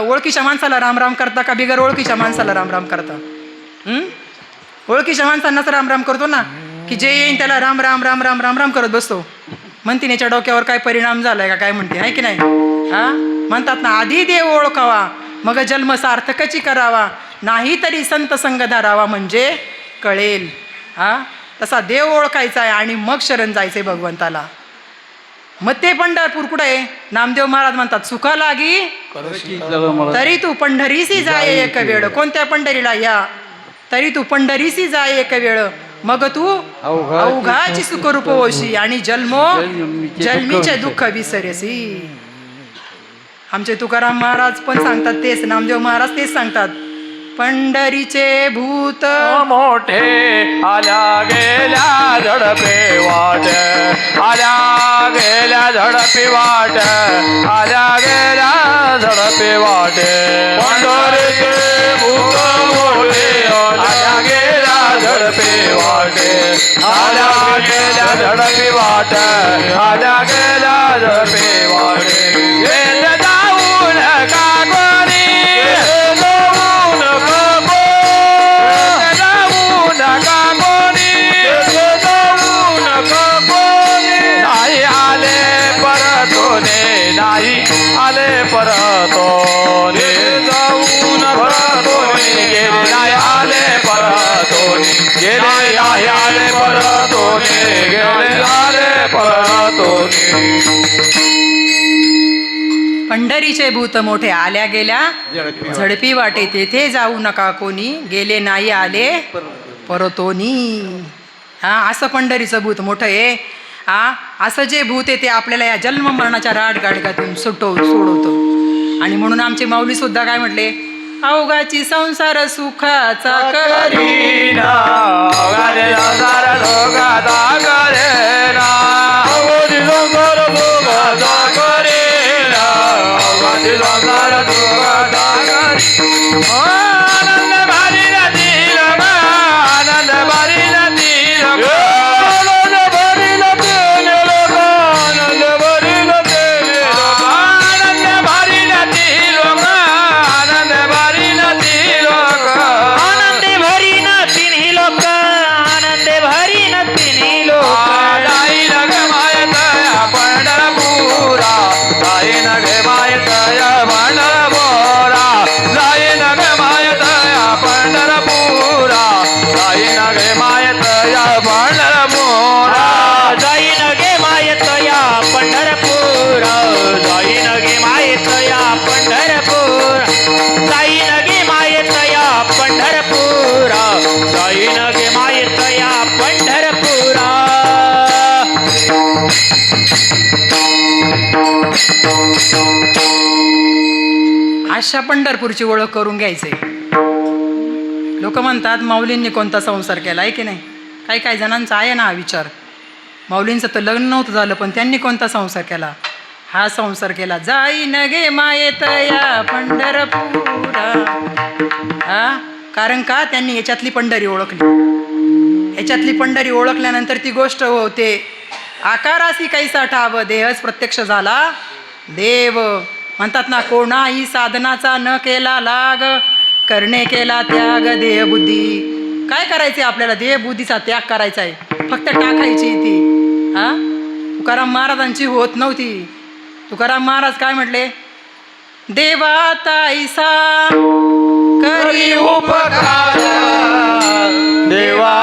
ओळखीच्या माणसाला रामराम करता का बिगर ओळखीच्या माणसाला रामराम करता. ओळखीच्या माणसांनाच रामराम करतो ना, की जे येईन त्याला राम राम राम राम राम राम करत बसतो. म्हणते याच्या डोक्यावर काय परिणाम झालाय का काय म्हणते, आहे की नाही. म्हणतात ना आधी देव ओळखावा मग जन्म सार्थकची करावा, नाही तरी संत संग धरावा म्हणजे कळेल. तसा देव ओळखायचा आहे आणि मग शरण जायचंय भगवंताला. मग ते पंढरपूर कुठे आहे. नामदेव महाराज म्हणतात सुखा लागी तरी तू पंढरीसी जाय एक वेळ. कोणत्या पंढरीला या, तरी तू पंढरीसी जाय एक वेळ, मग तू अवघाची सुखरूप होशी आणि जन्मीचे दुःख विसरेसी. आमचे तुकाराम महाराज पण सांगतात तेच, नामदेव महाराज तेच सांगतात. पंढरीचे भूत मोठे आल्या गेल्या झडपे वाट, आल्या गेल्या झडपी वाट, आल्या गेल्या झडपी वाट. पंढरीचे भूत मोठे आल्या गेल्या झडपे वाट, आल्या गेल्या झडपी वाट, आल्या गेल्या झडपी वाट. येत जाऊन का कोणी नाही आले परतोने जाऊन परतोने गेले, नाही आले परतोने गेले, नाही आले परतोने गेले, आले परतोने. पंढरीचे भूत मोठे आल्या गेल्या झडपी वाटे, तेथे जाऊ नका कोणी, गेले नाही आले परतोनी. असं पंढरीचं भूत मोठं आहे. असं जे भूत आहे ते आपल्याला या जन्म मरणाच्या राडगाडगातून सोडवतं. आणि म्हणून आमचे माऊली सुद्धा काय म्हटले, अवघाची संसार सुखाचा करीना, अवघाची संसार सुखाचा करेना, अवघाची संसार सुखाचा करेना, अवघाची संसार सुखाचा करेना. आनंद भारी नदील ग, आनंद भारी नदील ग, आनंद भारी नदील ग, आनंद अशा पंढरपूरची ओळख करून घ्यायचे. लोक म्हणतात माऊलींनी कोणता संसार केला आहे की नाही. काही काही जणांचा आहे ना हा विचार. माऊलींचं तर लग्न नव्हतं झालं पण त्यांनी कोणता संसार केला. हा संसार केला. जाई न गे मायेत या पंढरपुरा. हा कारण का त्यांनी याच्यातली पंढरी ओळखली. याच्यातली पंढरी ओळखल्यानंतर ती गोष्ट होते. आकारासी कैसा ठाव देहच प्रत्यक्ष झाला देव. म्हणतात ना कोणाही साधनाचा न केला लाग करणे केला त्याग देहबुद्धी. काय करायचे आपल्याला देहबुद्धीचा त्याग करायचा आहे. फक्त टाकायची ती. हा तुकाराम महाराजांची होत नव्हती. तुकाराम महाराज काय म्हटले. देवा ताईसा करी उपकार देवा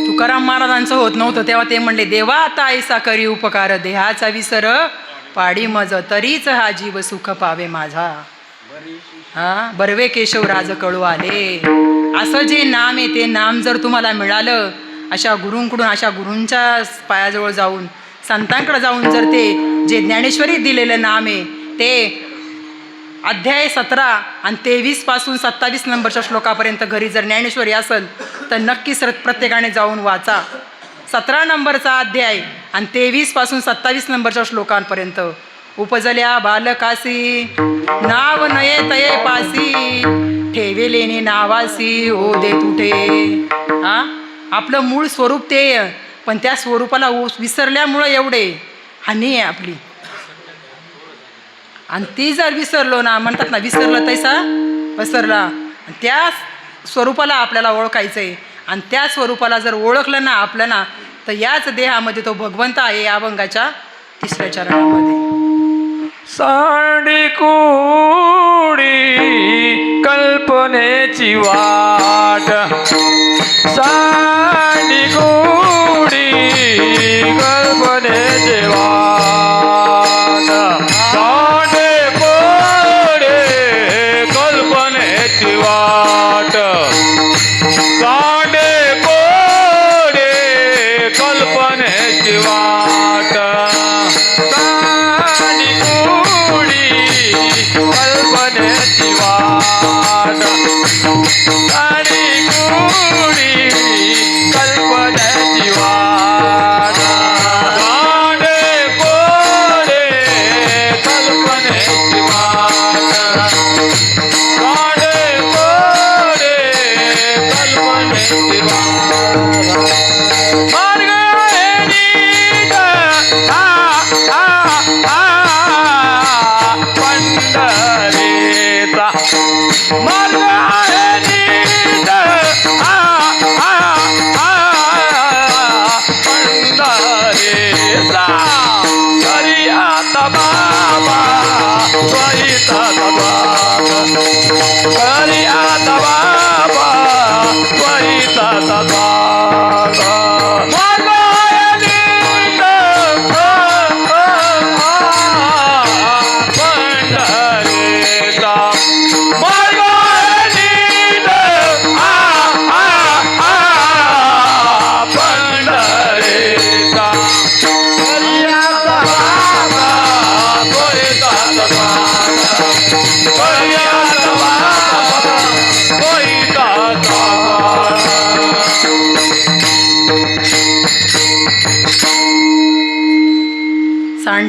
तुकाराम महाराजांचं होत नव्हतं तेव्हा ते म्हणले देवा आता ऐसा करी उपकार देहाचा विसर पाडी मज तरीच हा जीव सुख पावे माझा. हा बर्वे केशव राज कळू आले. असं जे नाम आहे ते नाम जर तुम्हाला मिळालं अशा गुरूंकडून अशा गुरूंच्या पायाजवळ जाऊन संतांकडे जाऊन जर ते जे ज्ञानेश्वरी दिलेलं नाम आहे ते अध्याय 17 आणि 23 पासून 27 नंबरच्या श्लोकापर्यंत घरी जर ज्ञानेश्वरी असेल तर नक्कीच प्रत्येकाने जाऊन वाचा. 17 नंबरचा अध्याय आणि 23 पासून 27 नंबरच्या श्लोकांपर्यंत. उपजल्या बालकासी नाव नये तये पासी ठेवेलेने नावासी हो दे तुठे. हा आपलं मूळ स्वरूप ते पण त्या स्वरूपाला विसरल्यामुळं एवढे हानी आहे आपली. आणि ती जर विसरलो ना म्हणतात ना विसरलं तैसा पसरला. त्या स्वरूपाला आपल्याला ओळखायचं आहे आणि त्या स्वरूपाला जर ओळखलं ना आपलं ना तर याच देहामध्ये तो भगवंत आहे. या अभंगाच्या 3ऱ्या चरणामध्ये. सांडी कुडी कल्पनेची वाट सांडी कुडी कल्पनेची वाट सांडे कोडे कल्पनेची वाट सांडे कोडे कल्पनेची वाट सांडी कुडी कल्पनेची वाट सांडी कुडी कल्पनेची वाट सांडे कोडे कल्पनेची वाट सांडे कोडे कल्पनेची वाट मार्ग आहे नीट पंढरीचा मार्ग आहे नीट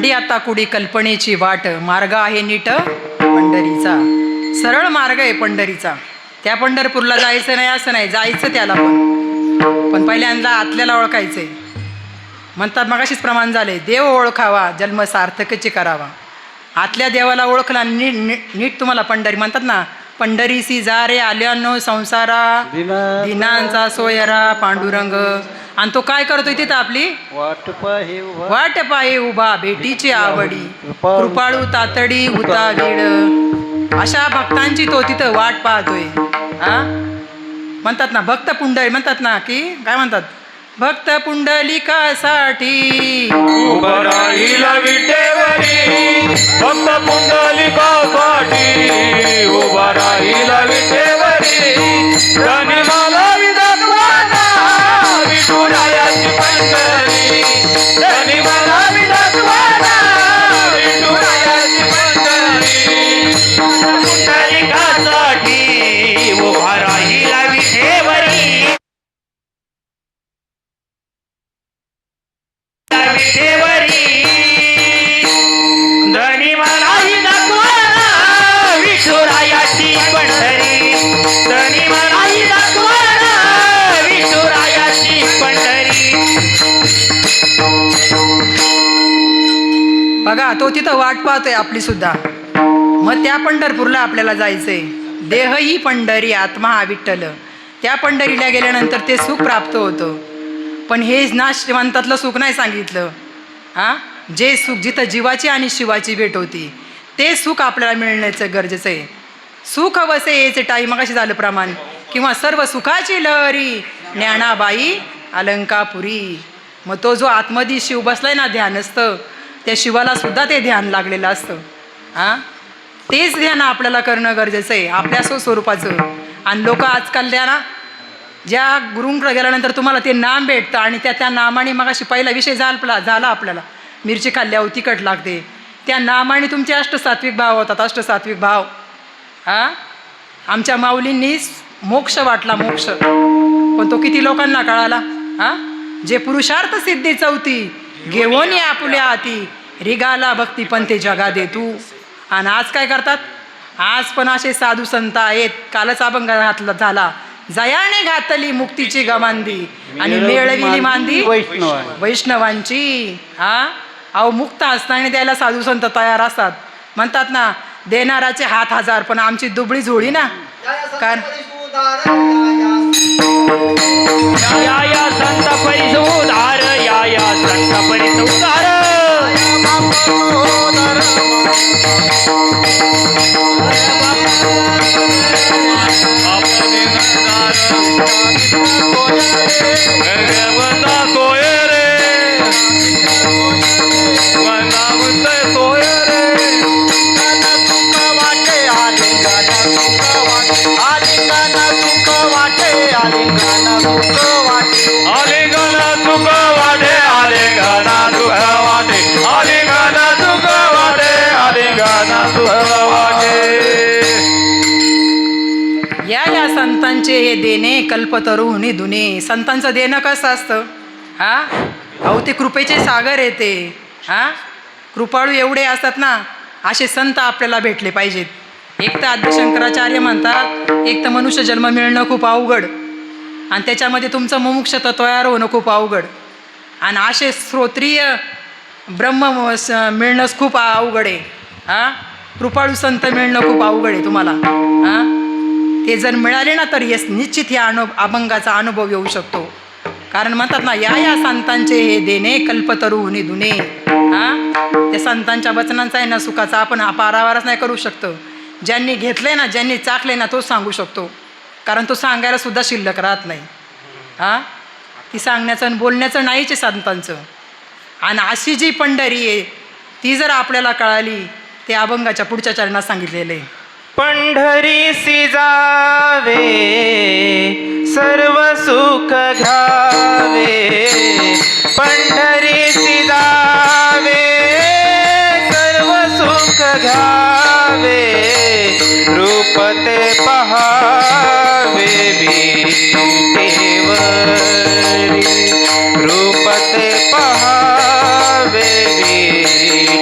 मांडी आता कुडी कल्पनेची वाट, मार्ग आहे नीट पंढरीचा. सरळ मार्ग आहे पंढरीचा. त्या पंढरपूरला जायचं नाही असं नाही, जायचं त्याला पण पहिल्यांदा आतल्याला ओळखायचंय. म्हणतात मगाशीच प्रमाण झाले, देव ओळखावा जन्म सार्थकची करावा. आतल्या देवाला ओळखला नीट तुम्हाला पंढरी म्हणतात ना. पंढरीसी जा रे आल्यानो संसारा, दिनांचा सोयरा पांडुरंग. आणि तो काय करतोय तिथं आपली वाट पाहे उभा भेटीची आवडी, कृपाळू तातडी उता वेळ. अशा भक्तांची तो तिथं वाट पाहतोय. म्हणतात ना भक्त पुंडली, म्हणतात ना की काय म्हणतात, भक्त पुंडलिकासाठी उभं राहील विटेवरी, भक्त पुंडलिकासाठी उभं राहील विटेवरी. धनी मला विदात्वाना विठुरायाची पंढरी, धनी मला विदात्वाना विठुरायाची पंढरी. पुंडलिकासाठी उभं राहील विटेवरी, धनी मनाई दाखवाना विठुरायाची पंढरी, धनी मनाई दाखवाना विठुरायाची पंढरी. बघा तो तिथं वाट पाहतोय आपली सुद्धा. मग त्या पंढरपूरला आपल्याला जायचंय. देह ही पंढरी आत्मा हा विठ्ठल. त्या पंढरीला गेल्यानंतर ते सुख प्राप्त होतं. पण हे ना श्रीमंतातलं सुख नाही सांगितलं. जे सुख जिथं जीवाची आणि शिवाची भेट होती ते सुख आपल्याला मिळण्याचं गरजेचं आहे. सुख वसे याचे टाई मगाशी झालं प्रमाण, किंवा सर्व सुखाची लहरी ज्ञानाबाई अलंकापुरी. मग तो जो आतमध्ये शिव बसलाय ना ध्यानस्थ, त्या शिवाला सुद्धा ते ध्यान लागलेलं असतं. तेच ध्यान आपल्याला करणं गरजेचं आहे आपल्या स्वस्वरूपाचं. आणि लोक आजकाल द्या ना, ज्या गुरुंकडे गेल्यानंतर तुम्हाला ते नाम भेटतं आणि त्या नामाने मगाशी पहिला विषय झाला आपल्याला, मिरची खाल्ल्यावर तिखट लागते. त्या नामाने तुमचे अष्टसात्विक भाव होतात. अष्टसात्विक भाव आमच्या माऊलींनी मोक्ष वाटला, मोक्ष. पण तो किती लोकांना कळाला? जे पुरुषार्थ सिद्धी चौथी घेऊन आपुल्या हाती, रिगाला भक्ती पण ते जगा दे तू. आणि आज काय करतात? आज पण असे साधू संत आहेत. कालच अभंग घातला झाला, जयाने घातली मुक्तीची गमांदी आणि मेळविली मांदी वैष्णवांची. अहो मुक्त असताना द्यायला साधू संत तयार असतात. म्हणतात ना देणाराचे हात हजार, पण आमची दुबळी झोळी ना. कारण या संत परिसुधार, या संत परिसुधार. या संतांचे हे देणे कल्पतरुणी दुने. संतांचं देणं कसं असतं? अहो ते कृपेचे सागर येते. कृपाळू एवढे असतात ना, असे संत आपल्याला भेटले पाहिजेत. एक तर आद्यशंकराचार्य म्हणतात, एक तर मनुष्य जन्म मिळणं खूप अवघड, आणि त्याच्यामध्ये तुमचं मुमुक्षता तयार होणं खूप अवघड, आणि असे श्रोत्रिय ब्रह्म मिळणंच खूप अवघड आहे. कृपाळू संत मिळणं खूप अवघड आहे तुम्हाला. ते जर मिळाले ना तर येस निश्चित ह्या अभंगाचा अनुभव येऊ शकतो. कारण म्हणतात ना या संतांचे हे देणे कल्पतरुणी दुने. त्या संतांच्या वचनांचा आहे ना सुखाचा आपण पारावारच नाही करू शकतो. ज्यांनी घेतले ना, ज्यांनी चाकले ना, तोच सांगू शकतो. कारण तो सांगायला सुद्धा शिल्लक राहत नाही. ती सांगण्याचं आणि बोलण्याचं नाहीच आहे संतांचं. आणि अशी जी पंढरी आहे ती जर आपल्याला कळाली, ते अभंगाच्या पुढच्या चरणात सांगितलेलं आहे. पंढरीसी जावे सर्व सुख घ्यावे, पंढरीसी जावे सर्व सुख घ्यावे, रूप ते पहावे विटेवरी, रूप ते पहावे विटेवरी.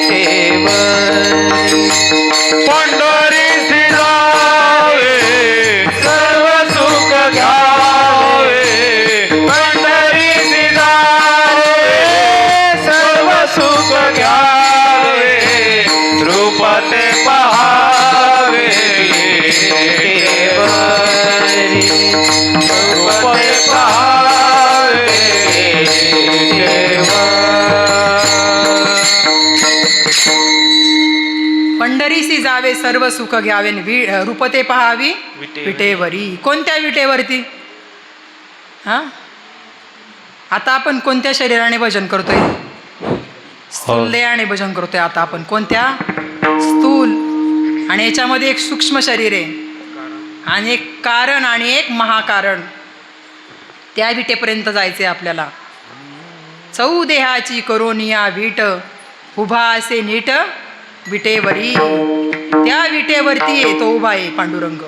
सर्व सुख घ्यावे रूपते पहावी विटेवरी. कोणत्या विटेवरती? हा, आता आपण कोणत्या शरीराने भजन करतोय? स्थूल देहाने भजन करतोय आता आपण. कोणत्या? स्थूल. आणि याच्यामध्ये एक सूक्ष्म शरीर आहे आणि एक कारण आणि एक महाकारण. त्या विटेपर्यंत जायचे आपल्याला. चौ देहाची करोनिया वीट उभा असे नीट विटेवरी. त्या विटेवरती आहे तो उभा आहे पांडुरंग.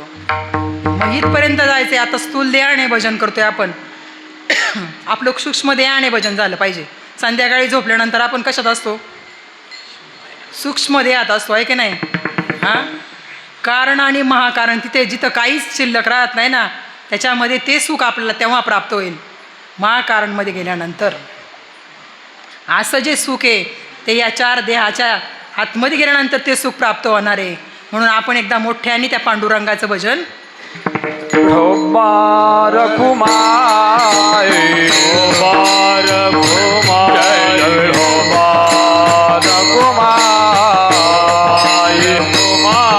मग इथपर्यंत जायचे. आता स्थूल देहाने भजन करतोय आपण. आपलं सूक्ष्म देहाने भजन झालं पाहिजे. संध्याकाळी झोपल्यानंतर आपण कशात असतो? सूक्ष्म देहात असतो, आहे की नाही? हां, कारण आणि महाकारण तिथे जिथं काहीच शिल्लक राहत नाही ना, त्याच्यामध्ये ते सुख आपल्याला तेव्हा प्राप्त होईल महाकारणमध्ये गेल्यानंतर. असं जे सुख आहे ते या 4 देहाच्या आतमध्ये गेल्यानंतर ते सुख प्राप्त होणार आहे. म्हणून आपण एकदा मोठ्याने त्या पांडुरंगाचं भजन. बार घुमाए बार घुमाए बार घुमाए घुमाए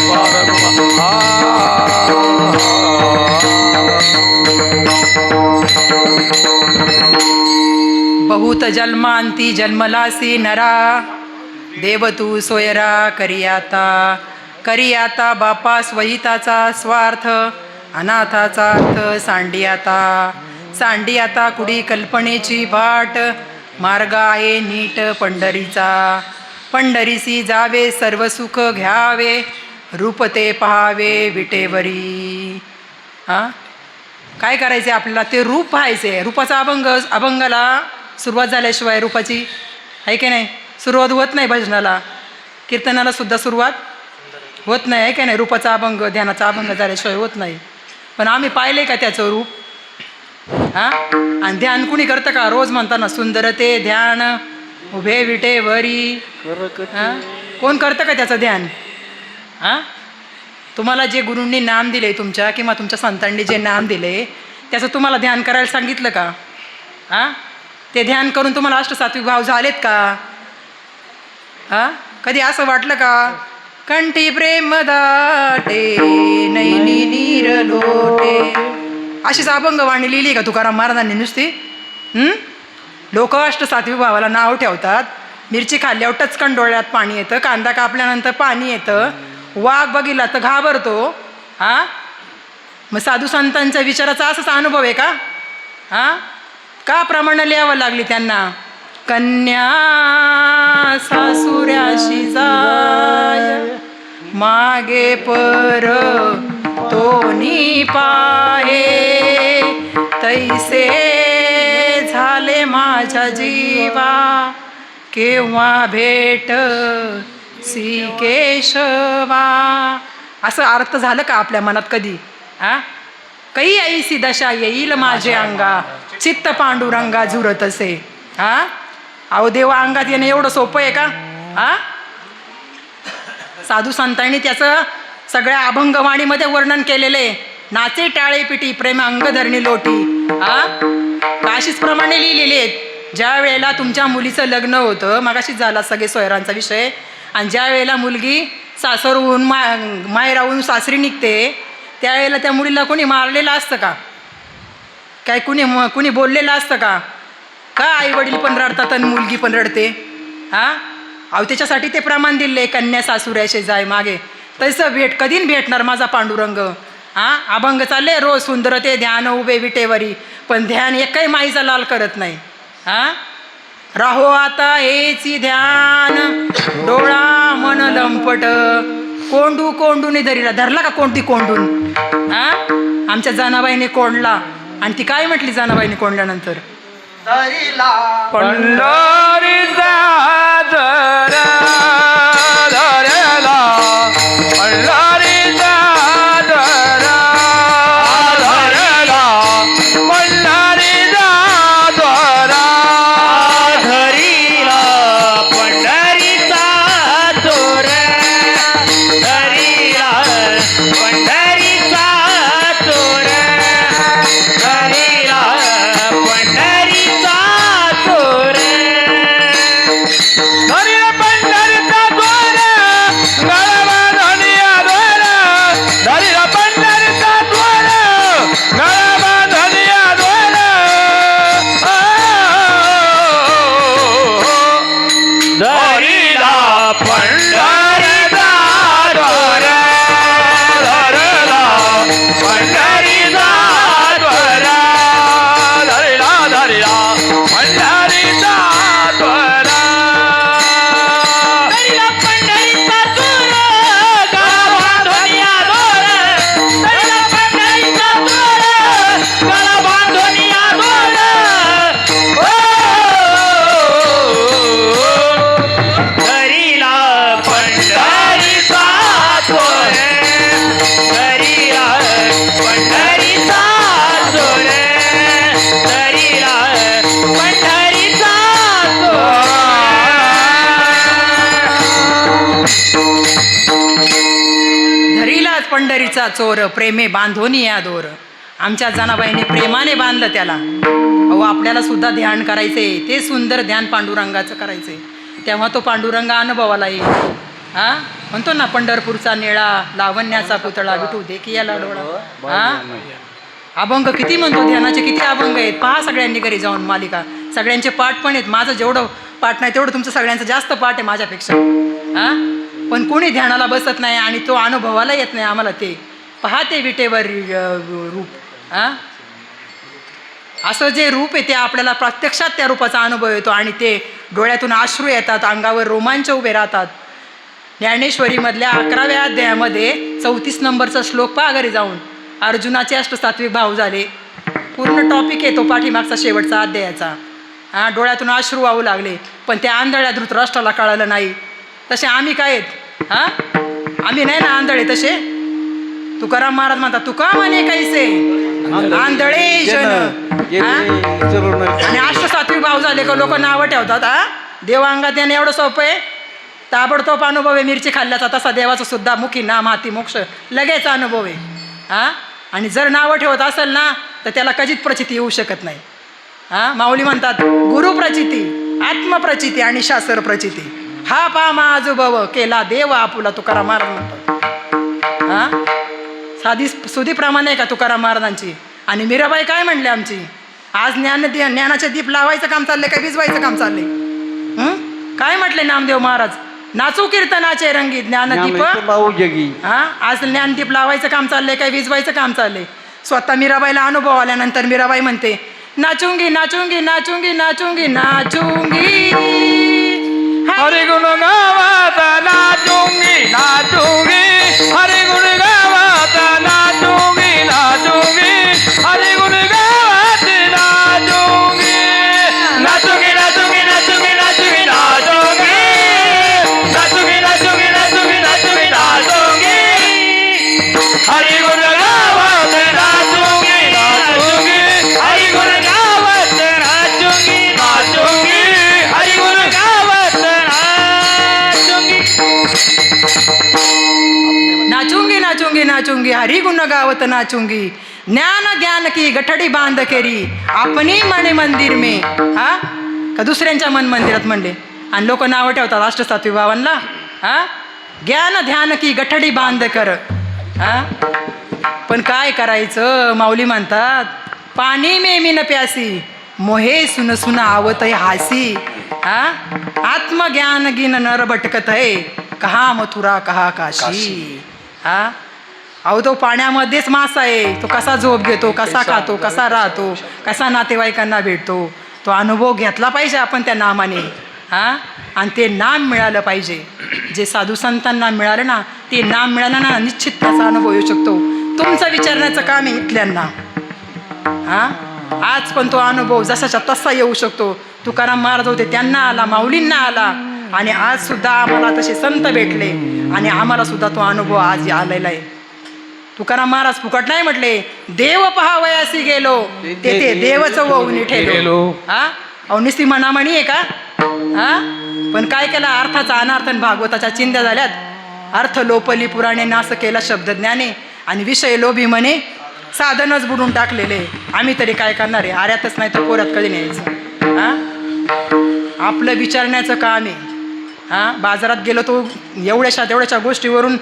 बार घुमाए बहुत जन्मांती जन्मलासी नरा देव तू सोयरा करियाता बापास वहिताचा स्वार्थ अनाथाचा अर्थ सांडियाता कुडी कल्पनेची भाट मार्ग आहे नीट पंढरीसी जावे सर्व सुख घ्यावे रूपते पहावे विटेवरी. हां, काय करायचे आपल्याला? ते रूप पाहायचे. रूपाचा अभंगाला सुरुवात झाल्याशिवाय रूपाची, आहे की नाही, सुरुवात होत नाही. भजनाला कीर्तनाला सुद्धा सुरुवात होत नाही, आहे की नाही? रूपाचा अभंग ध्यानाचा अभंग झाल्याशिवाय होत नाही. पण आम्ही पाहिले का त्याचं रूप? हां, आणि ध्यान कुणी करतं का? रोज म्हणताना सुंदरते ध्यान उभे विटेवरी. हां, कोण करतं का त्याचं ध्यान? हां, तुम्हाला जे गुरूंनी नाम दिले तुमच्या किंवा तुमच्या संतांनी जे नाम दिले त्याचं तुम्हाला ध्यान करायला सांगितलं का? हां, ते ध्यान करून तुम्हाला अष्टसात्विक भाव झालेत का? हां, कधी असं वाटलं का? कंठी प्रेम दाटे नैनी नीर लोटे, अशीच अभंगवाणी लिहिली का तुकाराम महाराजांनी नुसती? लोक अष्टसात्विक भावाला नाव ठेवतात. मिरची खाल्ल्यावर टचकन डोळ्यात पाणी येतं, कांदा कापल्यानंतर पाणी येतं, वाघ बघितला तर घाबरतो. हां, मग साधू संतांच्या विचाराचा असाच अनुभव आहे का? हां, का प्रमाण लिहावं लागली त्यांना? कन्या सासुऱ्याशी जाय मागे पर तोनी पाहे तैसे झाले माझ्या जीवा केव्हा भेट सी केशवा. असं अर्थ झालं का आपल्या मनात कधी? हां, काही ऐसी दशा येईल माझे अंगा चित्त पांडुरंगा झुरत असे. हां, अहो देवा अंगात येणं एवढं सोपं आहे का? हां, साधू संतांनी त्याचं सगळ्या अभंगवाणीमध्ये वर्णन केलेलं आहे. नाचे टाळे पिटी प्रेम अंगधरणी लोटी. हां, अशीच प्रमाणे लिहिलेले आहेत. ज्या वेळेला तुमच्या मुलीचं लग्न होतं, मगाशीच झाला सगळे सोयरांचा विषय, आणि ज्या वेळेला मुलगी सासरहून माहेराहून सासरी निघते त्यावेळेला त्या मुलीला कोणी मारलेलं असतं का? काय कुणी बोललेलं असतं का आई वडील पण रडतात आणि मुलगी पण रडते? अहो त्याच्यासाठी ते प्रमाण दिले कन्या सासुऱ्याचे जाय मागे. तसं कधीन भेटणार माझा पांडुरंग? अभंग चालले रोज सुंदर ते ध्यान उभे विटेवरी, पण ध्यान एकही माईचा लाल करत नाही. राहो आता हेची ध्यान, डोळा मन लंपट, कोंडू कोंडूने धरला का कोणती कोंडून? आमच्या जनाबाईने कोंडला. आणि ती काय म्हटली जनाबाईने कोंडल्यानंतर? पंढरीचा दरा धरला, पंढरीचा दरा धरला, पंढरीचा दरा धरीला पंढरीचा चोर, धरीला पंढरीचा चोर, धरीला पंढरीचा चोर. धरीला पंढरीचा द्वार, गळा धनिया द्वार, धरीला पंढरीचा द्वार, गळा धनिया द्वार. धरीला पंढरीचा द्वार, धरला पंढरीचा द्वार, धरीला धरीला पंढरीचा द्वार. धरीला पंढरीचा चोर, गळा बांधूनिया दोर, धरीला पंढरीचा चोर, गळा बांधूनिया दोर. धरीला पंढरीचा चोर, धरीला पंढरीचा चोर, धरीला पंढरीचा धरीलाच पंढरीचा चोर, प्रेमे बांधोनी या दोर. आमच्या जनाबाईने प्रेमाने बांधलं त्याला. अहो आपल्याला सुद्धा ध्यान करायचे, ते सुंदर ध्यान पांडुरंगाचं करायचे, तेव्हा तो पांडुरंग अनुभवाला येईल. म्हणतो ना पंढरपूरचा निळा, लावण्याचा पुतळा, विठू दे की याला डोळा. अभंग किती म्हणतो, ध्यानाचे किती अभंग आहेत पहा सगळ्यांनी घरी जाऊन मालिका. सगळ्यांचे पाठ पण आहेत. माझं जेवढं पाठ नाही तेवढं तुमचं सगळ्यांचं जास्त पाठ आहे माझ्यापेक्षा. पण कोणी ध्यानाला बसत नाही आणि तो अनुभवाला येत नाही आम्हाला. ते पहा ते विटेवर रूप. असं जे रूप आहे ते आपल्याला प्रत्यक्षात त्या रूपाचा अनुभव येतो आणि ते डोळ्यातून अश्रू येतात, अंगावर रोमांच उभे राहतात. ज्ञानेश्वरीमधल्या 11व्या अध्यायामध्ये 34 नंबरचा श्लोक पहा घरी जाऊन. अर्जुनाचे अष्टसात्विक भाव झाले, पूर्ण टॉपिक आहे तो पाठीमागचा शेवटचा अध्यायाचा. डोळ्यातून अश्रू वाहू लागले, पण त्या आंधळ्या धृतराष्ट्राला कळालं नाही. तसे आम्ही काय आहेत? आम्ही नाही ना आंधळे तसे. तुकाराम महाराज म्हणतात, तुका म्हणे कैसे आंधळे जन. आणि अष्टसात्विक भाव झाले का लोक नावं ठेवतात. देवांगात याने एवढं सोपं आहे, ताबडतोब अनुभव आहे मिरची खाल्ल्याचा. तसा देवाचा सुद्धा मुखी नाम हाती मोक्ष लगेच अनुभव आहे. आणि जर नावं ठेवत असेल ना तर त्याला कधीच प्रचिती येऊ शकत नाही. माऊली म्हणतात, गुरुप्रचिती, आत्मप्रचिती आणि शास्त्र प्रचिती हा पा माझुभव केला देव आपुला. तुकाराम महाराज म्हणतात. साधी सुधीप्रमाणे आहे का तुकाराम महाराजांची? आणि मीराबाई काय म्हणले आमची? आज ज्ञानाचे दीप लावायचं काम चाललंय काय विजवायचं काम चाललंय? काय म्हटले नामदेव महाराज? नाचू कीर्तनाचे रंगी ज्ञानदीप. आज ज्ञानदीप लावायचं काम चाललंय काय विजवायचं काम चाललंय? स्वतः मीराबाईला अनुभव आल्यानंतर मीराबाई म्हणते, नाचूंगी नाचूंगी नाचूंगी नाचूंगी नाचूंगी, हरि गुण गावात नाचूंगी नाचूंगी, हरि गुण गावात नाचूंगी नाचूंगी, हरि गुण गावात नाचूंगी, नाचूंगी नाचूंगी नाचूंगी नाचूंगी नाचूंगी, नाचूंगी नाचूंगी नाचूंगी नाचूंगी नाचूंगी, हरि गुण गावात नाचूंगी नाचूंगी, हरि गुण गावात नाचूंगी नाचूंगी, हरि गुण गावात नाचूंगी नाचूंगी नाचूंगी, हरि गुण गावत नाचूंगी, ज्ञान ज्ञान की गठडी बांध केरी आपणी मने मंदिर में. का दुसऱ्यांच्या मन मंदिरात म्हणले? आणि लोक नावं ठेवतात अष्टसात्विक भावांना. ज्ञान ध्यान की गठडी बांध कर. पण काय करायचं? माऊली म्हणतात, पानी में मिन प्यासी मोहे सुन सुन आवत है हासी हा आत्मज्ञान गिन नर भटकत है कहा मथुरा कहा काशी हा अहो तो पाण्यामध्येच मासा आहे तो कसा झोप घेतो कसा खातो कसा राहतो कसा नातेवाईकांना भेटतो तो अनुभव घेतला पाहिजे आपण त्या नामाने हा आणि ते नाम मिळालं पाहिजे जे साधू संतांना मिळालं ना ते नाम मिळालं ना निश्चित त्याचा अनुभव येऊ शकतो तुमचं विचारण्याचं काम आहे इथल्यांना हा आज पण तो अनुभव जसाच्या तसा येऊ शकतो तुकाराम महाराज होते त्यांना आला माऊलींना आला आणि आज सुद्धा आम्हाला तसे संत भेटले आणि आम्हाला सुद्धा तो अनुभव आज आलेला आहे तुकाराम महाराज फुकट नाही म्हटले देव पहावयासी गेलो तेथे देवच वळून ठेलो हा अहो नुसती मनामणी आहे का हा पण काय केला अर्थाचा अनार्थन भागवताच्या चिंध्या झाल्यात अर्थ लोपली पुराणे नास केला शब्दज्ञाने आणि विषय लोभी म्हणे साधनच बुडून टाकलेले आम्ही तरी काय करणार आहे आर्यातच नाही तर पोऱ्यात कधी न्यायचं हा आपलं विचारण्याचं काम आहे हा बाजारात गेलो तो एवढ्याशा गोष्टीवरून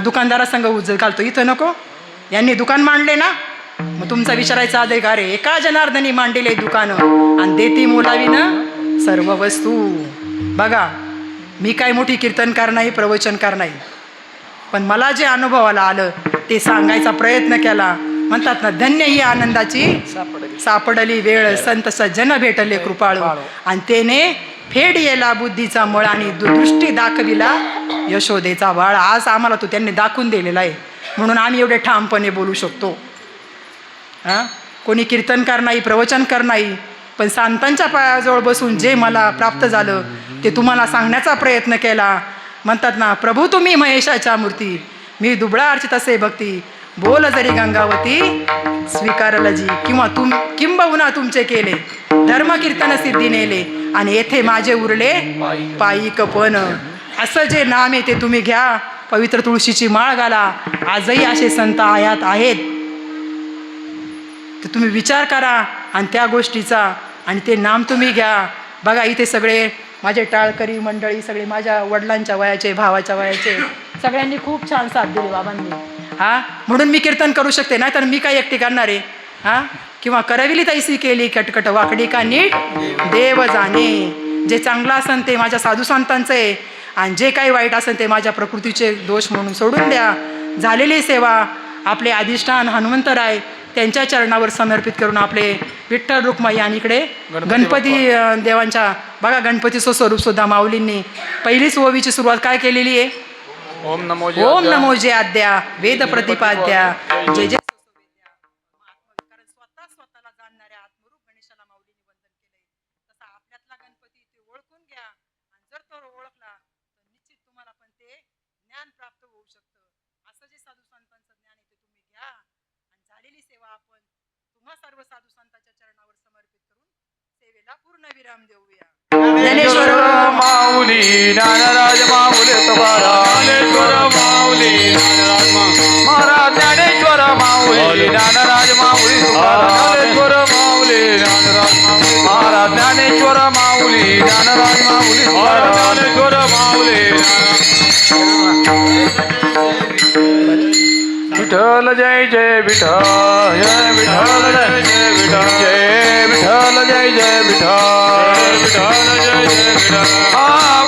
दुकानदारासंग उजल घालतो इथं नको यांनी दुकान मांडले ना मग तुमचा विचारायचा अधिकार आहे एका जनार्दनी मांडलेले दुकानं आणि देती मोलावीनं सर्व वस्तू बघा मी काय मोठी कीर्तनकार नाही प्रवचनकार नाही पण मला जे अनुभवाला आलं ते सांगायचा प्रयत्न केला म्हणतात ना धन्य ही आनंदाची सापडली वेळ संत सज्जन भेटले कृपाळू आणि त्याने फेड येला बुद्धीचा मळ आणि दृष्टी दाखविला यशोदेचा वाळ आज आम्हाला तो त्यांनी दाखवून दिलेला आहे म्हणून आम्ही एवढे ठामपणे बोलू शकतो हां कोणी कीर्तनकार नाही प्रवचनकार नाही पण संतांच्या पायाजवळ बसून जे मला प्राप्त झालं ते तुम्हाला सांगण्याचा प्रयत्न केला म्हणतात ना प्रभू तुम्ही महेशाच्या मूर्ती मी दुबळा अर्चित असे भक्ती बोल जरी गंगावती स्वीकारल जी किंवा किंबहुना तुमचे केले धर्म कीर्तन सिद्धी नेले आणि येथे माझे उरले पायिकपण असं जे नाम आहे ते तुम्ही घ्या पवित्र तुळशीची माळ घाला आजही असे संत आयात आहेत तर तुम्ही विचार करा आणि त्या गोष्टीचा आणि ते नाम तुम्ही घ्या बघा इथे सगळे माझे टाळकरी मंडळी सगळे माझ्या वडिलांच्या वयाचे भावाच्या वयाचे सगळ्यांनी खूप छान साथ दिली बाबांनी हां म्हणून मी कीर्तन करू शकते नाही तर मी काय एकटी करणार आहे हां किंवा करविली तैसी केली कटकट वाकडी का नीट देव जाणे जे चांगलं असेल ते माझ्या साधू संतांचं आहे आणि जे काही वाईट असेल ते माझ्या प्रकृतीचे दोष म्हणून सोडून द्या झालेली सेवा आपले अधिष्ठान हनुमंतराय त्यांच्या चरणावर समर्पित करून आपले विठ्ठल रुक्माई आणि इकडे गणपती देवांच्या बघा गणपतीचं स्वरूप सुद्धा माऊलींनी पहिलीच ओवीची सुरुवात काय केलेली आहे ओम नमो जे आद्या वेद प्रतिपाद्या जय जय कारण स्वतःला जाणणाऱ्या आत्मरूप गणेशाला माऊलींनी वंदन केलंय तसा आपल्यातला गणपती ते ओळखून घ्या आणि जर तो ओळखला तर निश्चित तुम्हाला पण ते ज्ञान प्राप्त होऊ शकतं असं जे साधू संतांचं ज्ञान आहे ते तुम्ही घ्या आणि झालेली सेवा आपण तुम्हा सर्व साधू संतांच्या चरणावर समर्पित करून सेवेला पूर्ण विराम देऊया ज्ञानेश्वर माऊली ज्ञानराज माऊली ज्ञानेश्वर माऊली ज्ञानराज महाराज ज्ञानेश्वर माऊली ज्ञानराज माऊली ज्ञानेश्वर माऊली ज्ञानराज महाराज ज्ञानेश्वर माऊली ज्ञानराज माऊली ज्ञानेश्वर माऊली विठ्ठल जय जय विठ्ठल जय विठ्ठल जय जय विठ्ठल जय विठ्ठल जय जय विठ्ठल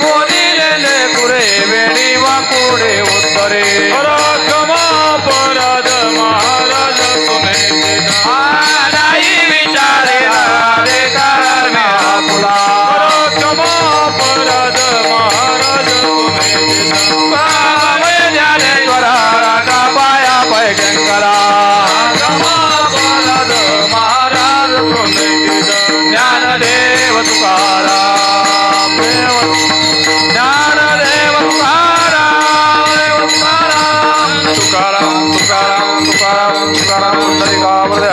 बोलिलेले पुरे वेणी वाकुडे उत्तरे क्षमा अपराध महाराज तुम्ही नाही विचारे रे कारणे तुला क्षमा अपराध महाराज तुम्ही ज्ञानेश्वरा रागा पाया पैगंकरा क्षमा अपराध महाराज तुम्ही ज्ञानदेव तुकाराम ज्ञानदेव तुकाराम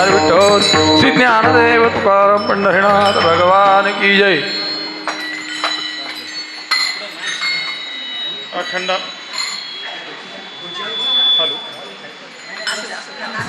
विठ्ठल श्री ज्ञानदेव तुकाराम पंढरीनाथ भगवान की जय. अखंड